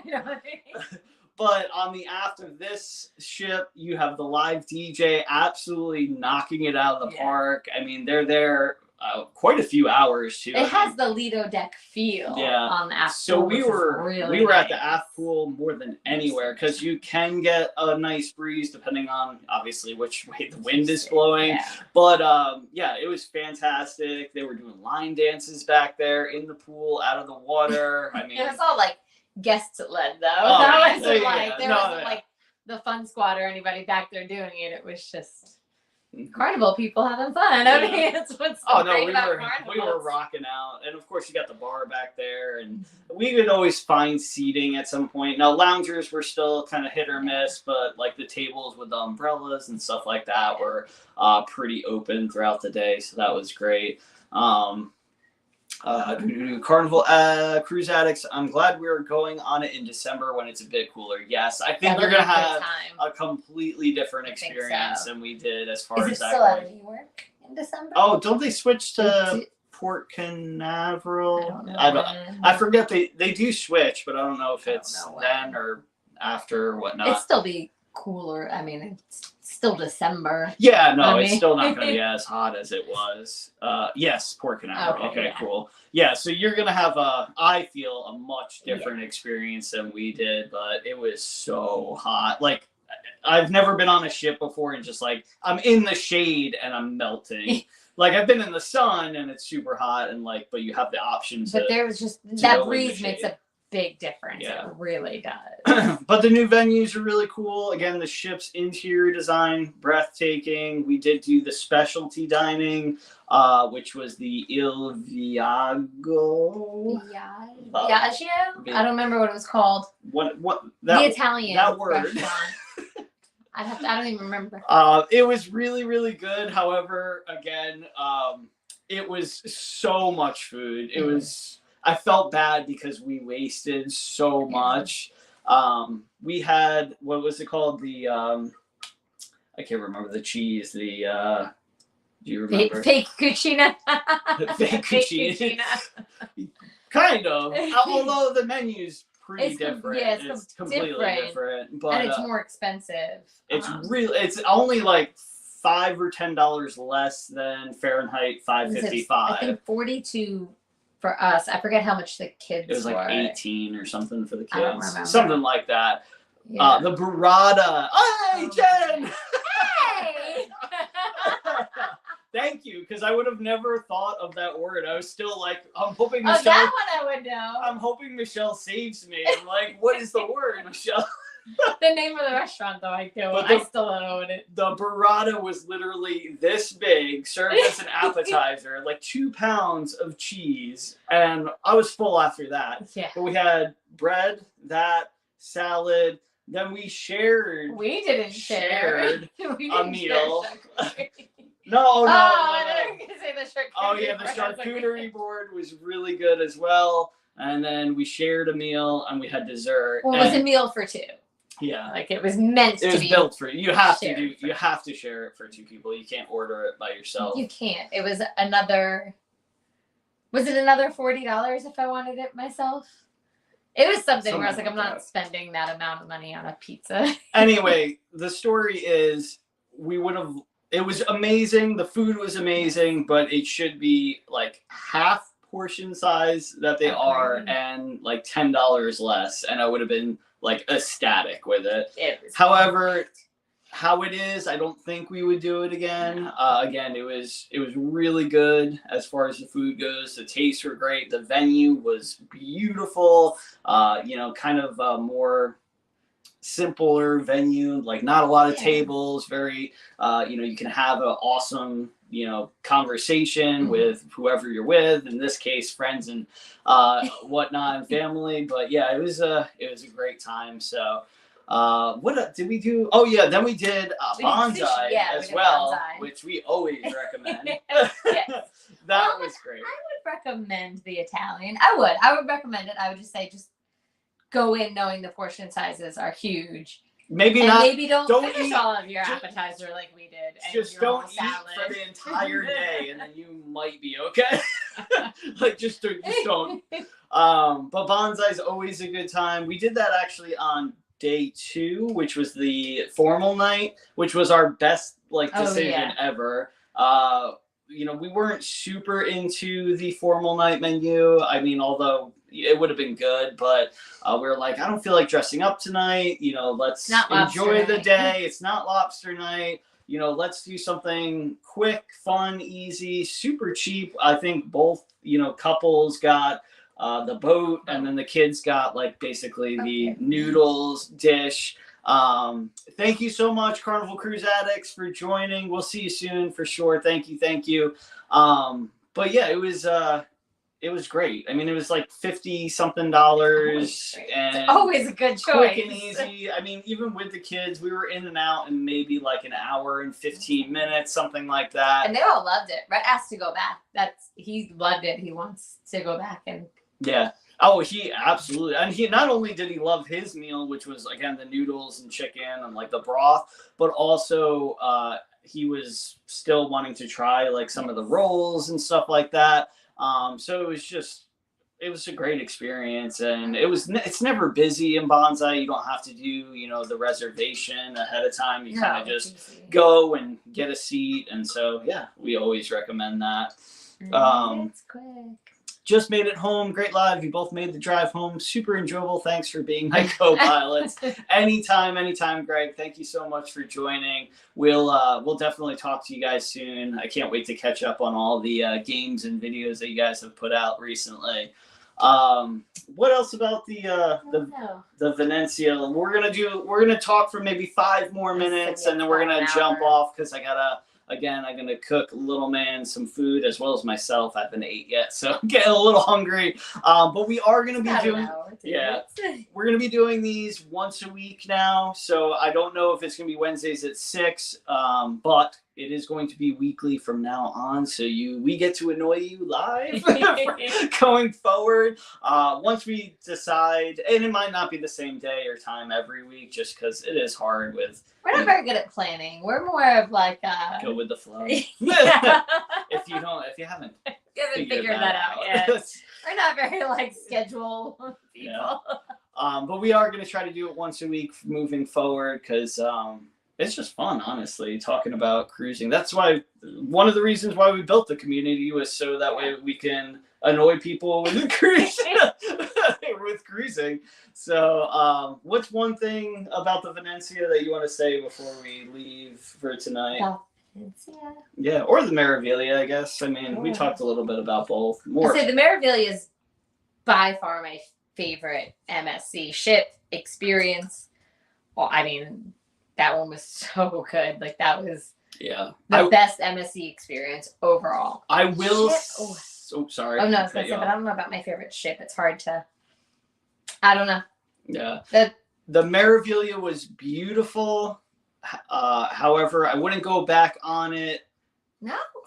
You know what I mean? But on the aft of this ship, you have the live DJ absolutely knocking it out of the park. They're there quite a few hours too. It has the Lido deck feel on the aft so pool. We were at the aft pool more than anywhere because you can get a nice breeze depending on obviously which way the wind is blowing. Yeah. But it was fantastic. They were doing line dances back there in the pool, out of the water. I mean, it was all like guests led though. That wasn't wasn't like the fun squad or anybody back there doing it. It was just Carnival people having fun. I mean, it's what's great about Carnival. We were rocking out, and of course you got the bar back there, and we could always find seating at some point. Now loungers were still kind of hit or miss, but like the tables with the umbrellas and stuff like that were pretty open throughout the day, so that was great. Carnival Cruise Addicts, I'm glad we were going on it in December when it's a bit cooler. Yes, I think you're going to have a completely different experience than we did as far as that. Is it still out of New York in December? Oh, don't they switch to Port Canaveral? I forget. They do switch, but I don't know if it's then or after or whatnot. It'd still be cooler. I mean, it's still December. Yeah, no, it's still not going to be as hot as it was. Yes, Port Canaveral. Okay, cool. Yeah, so you're going to have I feel a much different experience than we did, but it was so hot. Like, I've never been on a ship before and just like, I'm in the shade and I'm melting. Like, I've been in the sun and it's super hot and like, but you have the option to. But there's just, that breeze makes a big difference. Yeah. It really does. But the new venues are really cool. Again, the ship's interior design, breathtaking. We did do the specialty dining, which was the Il Viaggio. Viaggio? I don't remember what it was called. The Italian restaurant. I don't even remember. It was really, really good. However, again, it was so much food. It was. I felt bad because we wasted so much. We had, what was it called? The I can't remember the cheese. The do you remember? Fake cucina. Fake cucina. Kind of. Although the menu's pretty different. Yeah, it's completely different. But, and it's more expensive. It's it's only like $5 or $10 less than Fahrenheit 555. I think 42 for us. I forget how much the kids were. It was like 18 or something for the kids. Something like that. Yeah. The burrata. Hey, Jen! Hey! Thank you, because I would have never thought of that word. I was still like, I'm hoping Michelle. That one I would know. I'm hoping Michelle saves me. I'm like, what is the word, Michelle? The name of the restaurant, though, I still don't know what it is. The burrata was literally this big, served as an appetizer, like 2 pounds of cheese, and I was full after that. Yeah. But we had bread, that, salad, then we shared. We didn't share. A meal. No. I was gonna say the charcuterie. Oh yeah, the charcuterie board was really good as well. And then we shared a meal and we had dessert. Well, it was a meal for two. Yeah, like it was meant to be. It was built for you. You have to share it for 2 people. You can't order it by yourself. You can't. It was another. Was it another $40 if I wanted it myself? It was something where I was like, I'm not spending that amount of money on a pizza. Anyway, the story is it was amazing. The food was amazing, but it should be like half portion size that they are and like $10 less. And I would have been like ecstatic with it. However, how it is, I don't think we would do it again. Again, it was really good as far as the food goes. The tastes were great. The venue was beautiful. Kind of a more simpler venue, like not a lot of tables. Very, you can have an awesome, conversation with whoever you're with. In this case, friends and whatnot, and family. But yeah, it was a great time. So. What did we do? Oh yeah, then we did bonsai as well, which we always recommend. That was great. I would recommend the Italian. I would recommend it. I would just say go in knowing the portion sizes are huge. Maybe don't finish all of your appetizer like we did. And just don't eat for the entire day, and then you might be okay. Just don't. But bonsai is always a good time. We did that actually on day 2, which was the formal night, which was our best decision ever. we weren't super into the formal night menu. I mean, although it would have been good, but we were like, I don't feel like dressing up tonight. Let's enjoy the day. It's not lobster night. Let's do something quick, fun, easy, super cheap. I think both, couples got the boat, and then the kids got like basically the noodles dish. Thank you so much, Carnival Cruise Addicts, for joining. We'll see you soon for sure. Thank you. But yeah, it was great. I mean, it was like $50-something, and it's always a good choice. Quick and easy. I mean, even with the kids, we were in and out in maybe like an hour and 15 minutes, something like that. And they all loved it. Brett asked to go back. He loved it. He wants to go back and. Yeah. Oh, he absolutely. And he not only did he love his meal, which was again the noodles and chicken and like the broth, but also he was still wanting to try like some of the rolls and stuff like that. So it was a great experience, and it's never busy in Bonsai. You don't have to do, the reservation ahead of time. You kind of just go and get a seat. And so, yeah, we always recommend that. It's quick. Just made it home. Great live. You both made the drive home. Super enjoyable. Thanks for being my co-pilots. Anytime, Greg. Thank you so much for joining. We'll definitely talk to you guys soon. I can't wait to catch up on all the games and videos that you guys have put out recently. What else about the Venezia? We're gonna talk for maybe 5 more minutes, and then we're gonna jump off because I'm going to cook little man some food as well as myself. I haven't ate yet, so I'm getting a little hungry. But we are going to be doing, we're going to be doing these once a week now. So I don't know if it's going to be Wednesdays at 6, but it is going to be weekly from now on. So we get to annoy you live going forward. Once we decide, and it might not be the same day or time every week, just because it is hard with. We're not very good at planning. We're more of like go with the flow. If you haven't figured that out yet. We're not very like schedule people. Yeah. But we are going to try to do it once a week moving forward because it's just fun, honestly, talking about cruising. That's why one of the reasons why we built the community was so that way we can annoy people with cruising. So what's one thing about the Venezia that you want to say before we leave for tonight? Yeah, or the Meraviglia, I guess. I mean, we talked a little bit about both. I'd say the Meraviglia is by far my favorite MSC ship experience. Well, I mean, that one was so good. Like, that was the best MSC experience overall. I will... sorry. Oh, no, I was going to say, but I don't know about my favorite ship. It's hard to... I don't know. Yeah. The Meraviglia was beautiful. However, I wouldn't go back on it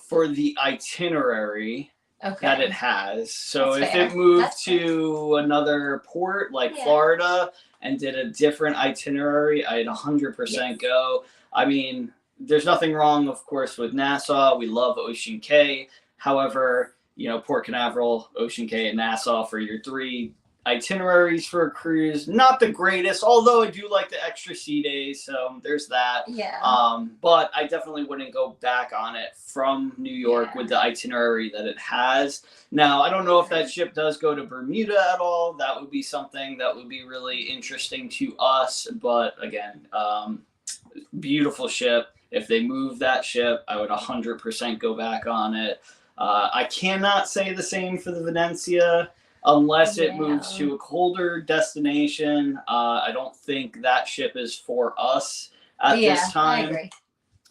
for the itinerary that it has. So if it moved to another port like Florida and did a different itinerary, I'd 100% go. I mean, there's nothing wrong, of course, with Nassau. We love Ocean Cay. However, Port Canaveral, Ocean Cay, and Nassau for your 3 itineraries for a cruise, not the greatest, although I do like the extra sea days, so there's that. But I definitely wouldn't go back on it from New York with the itinerary that it has. Now, I don't know if that ship does go to Bermuda at all. That would be something that would be really interesting to us, but again, beautiful ship. If they move that ship, I would 100% go back on it. I cannot say the same for the Venezia. Unless it moves to a colder destination. I don't think that ship is for us at this time. I agree.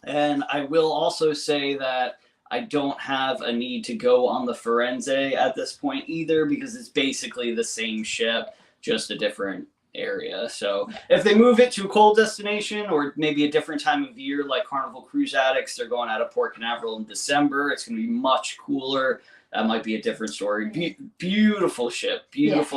And I will also say that I don't have a need to go on the Firenze at this point either, because it's basically the same ship, just a different area. So if they move it to a cold destination or maybe a different time of year, like Carnival Cruise Addicts, they're going out of Port Canaveral in December. It's going to be much cooler. That might be a different story. Beautiful ship. Yes.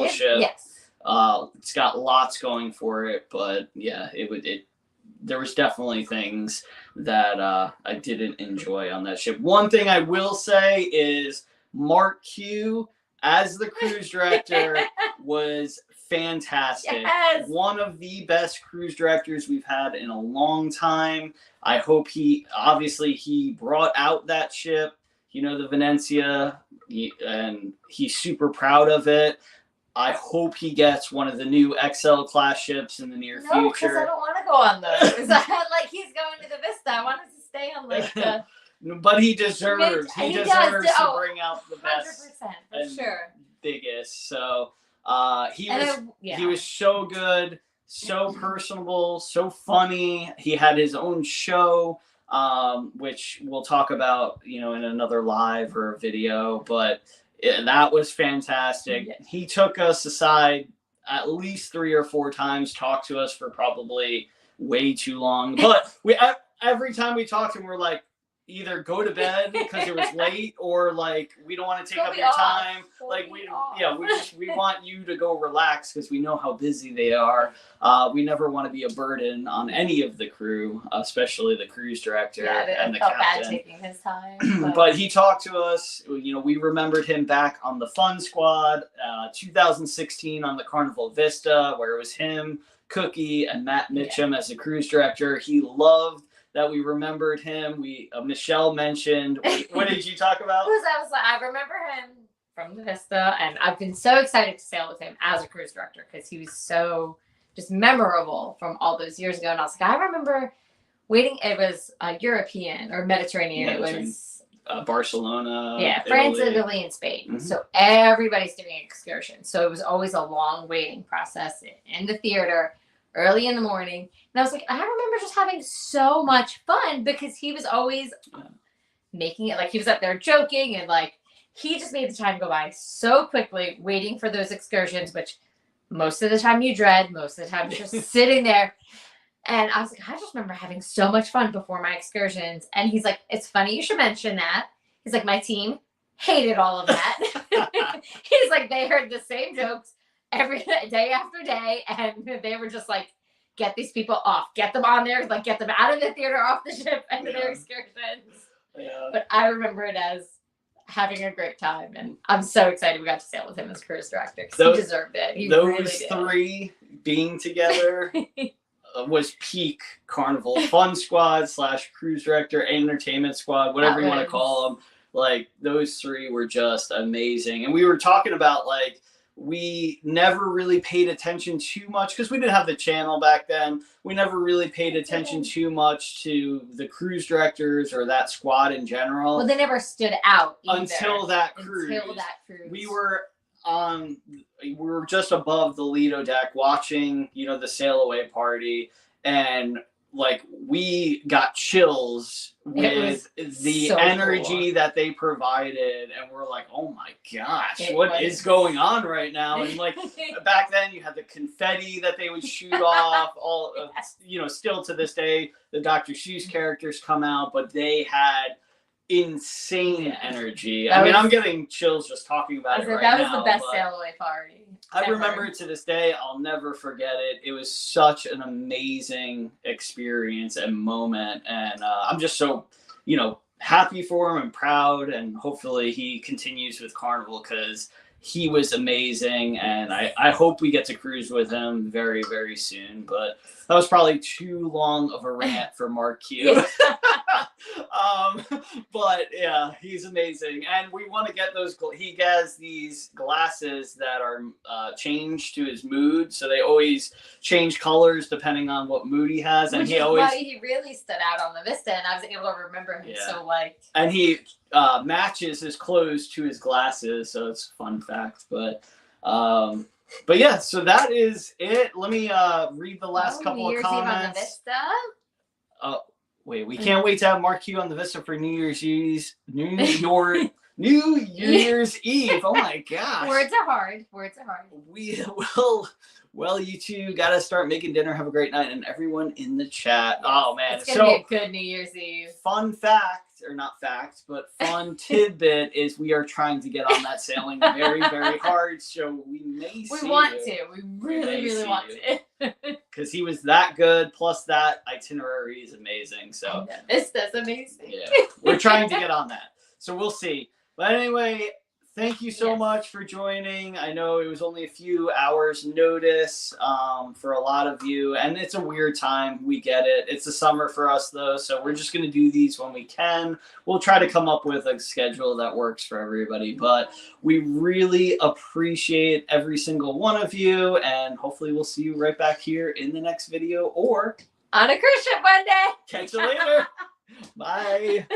It's got lots going for it, but there was definitely things that I didn't enjoy on that ship. One thing I will say is Mark Q as the cruise director was fantastic. Yes. One of the best cruise directors we've had in a long time. I hope he brought out that ship. the Venezia, and he's super proud of it. I hope he gets one of the new XL class ships in the near future. No, because I don't want to go on those. Like, he's going to the Vista. I wanted to stay on like the. But he deserves. He deserves to bring out the best 100%, and for sure. biggest. So he was so good, so personable, so funny. He had his own show, which we'll talk about, in another live or video. But that was fantastic. Yeah. He took us aside at least 3 or 4 times, talked to us for probably way too long. But every time we talked to him, we're like, either go to bed because it was late, or like, we don't want to take up your time. Like, we want you to go relax because we know how busy they are. We never want to be a burden on any of the crew, especially the cruise director and the captain. Bad taking his time. But he talked to us. We remembered him back on the Fun Squad, 2016 on the Carnival Vista, where it was him, Cookie, and Matt Mitchum as the cruise director. He loved that we remembered him. Michelle mentioned. What did you talk about? I remember him from the Vista, and I've been so excited to sail with him as a cruise director because he was so just memorable from all those years ago. And I was like, I remember waiting. It was European or Mediterranean. It was Barcelona. Yeah, France, Italy, and Spain. Mm-hmm. So everybody's doing excursions. So it was always a long waiting process in the theater early in the morning. And I was like, I remember just having so much fun because he was always making it, like, he was up there joking, and like, he just made the time go by so quickly waiting for those excursions, which most of the time you dread, most of the time you're just sitting there. And I was like, I just remember having so much fun before my excursions. And he's like, it's funny you should mention that. He's like, my team hated all of that. He's like, they heard the same jokes every day after day, and they were just like, get these people off, get them on there, like, get them out of the theater, off the ship, and to their excursions. Yeah. But I remember it as having a great time, and I'm so excited we got to sail with him as cruise director because he deserved it. Those 3 being together was peak Carnival Fun Squad / cruise director, entertainment squad, whatever you want to call them. Like, those 3 were just amazing. And we were talking about, like, we never really paid attention too much because we didn't have the channel back then. We never really paid attention too much to the cruise directors or that squad in general. Well, they never stood out either. Until that cruise. We were just above the Lido deck watching, the sail away party, and like, we got chills with the energy that they provided, and we're like, oh my gosh, what is going on right now? And like, back then you had the confetti that they would shoot off, all still to this day the Dr. Seuss characters come out, but they had insane energy. I'm getting chills just talking about it right now. That was the best sail away party. I remember it to this day. I'll never forget it. It was such an amazing experience and moment. And I'm just so, happy for him and proud. And hopefully he continues with Carnival because he was amazing. And I hope we get to cruise with him very, very soon. But that was probably too long of a rant for Mark Q. But yeah, he's amazing, and we want to get those. He has these glasses that are changed to his mood, so they always change colors depending on what mood he has. And he really stood out on the Vista, and I was able to remember him so like. And he matches his clothes to his glasses, so it's a fun fact. But yeah, so that is it. Let me read the last couple of comments. New Year's Eve on the Vista. Wait, we can't wait to have Mark Q on the Vista for New Year's Eve. New Year's Eve. Oh my gosh. Words are hard. We will. Well, you two got to start making dinner. Have a great night. And everyone in the chat. Oh man. It's going to be a good New Year's Eve. Fun fact, or not fact, but fun tidbit is we are trying to get on that sailing very, very hard. So we may see We want to. We really want to. Because he was that good. Plus that itinerary is amazing. So Vista's amazing. Yeah. We're trying to get on that. So we'll see. But anyway, thank you so much for joining. I know it was only a few hours notice for a lot of you, and it's a weird time. We get it. It's the summer for us, though, so we're just going to do these when we can. We'll try to come up with a schedule that works for everybody, but we really appreciate every single one of you, and hopefully we'll see you right back here in the next video or on a cruise ship one day. Catch you later. Bye.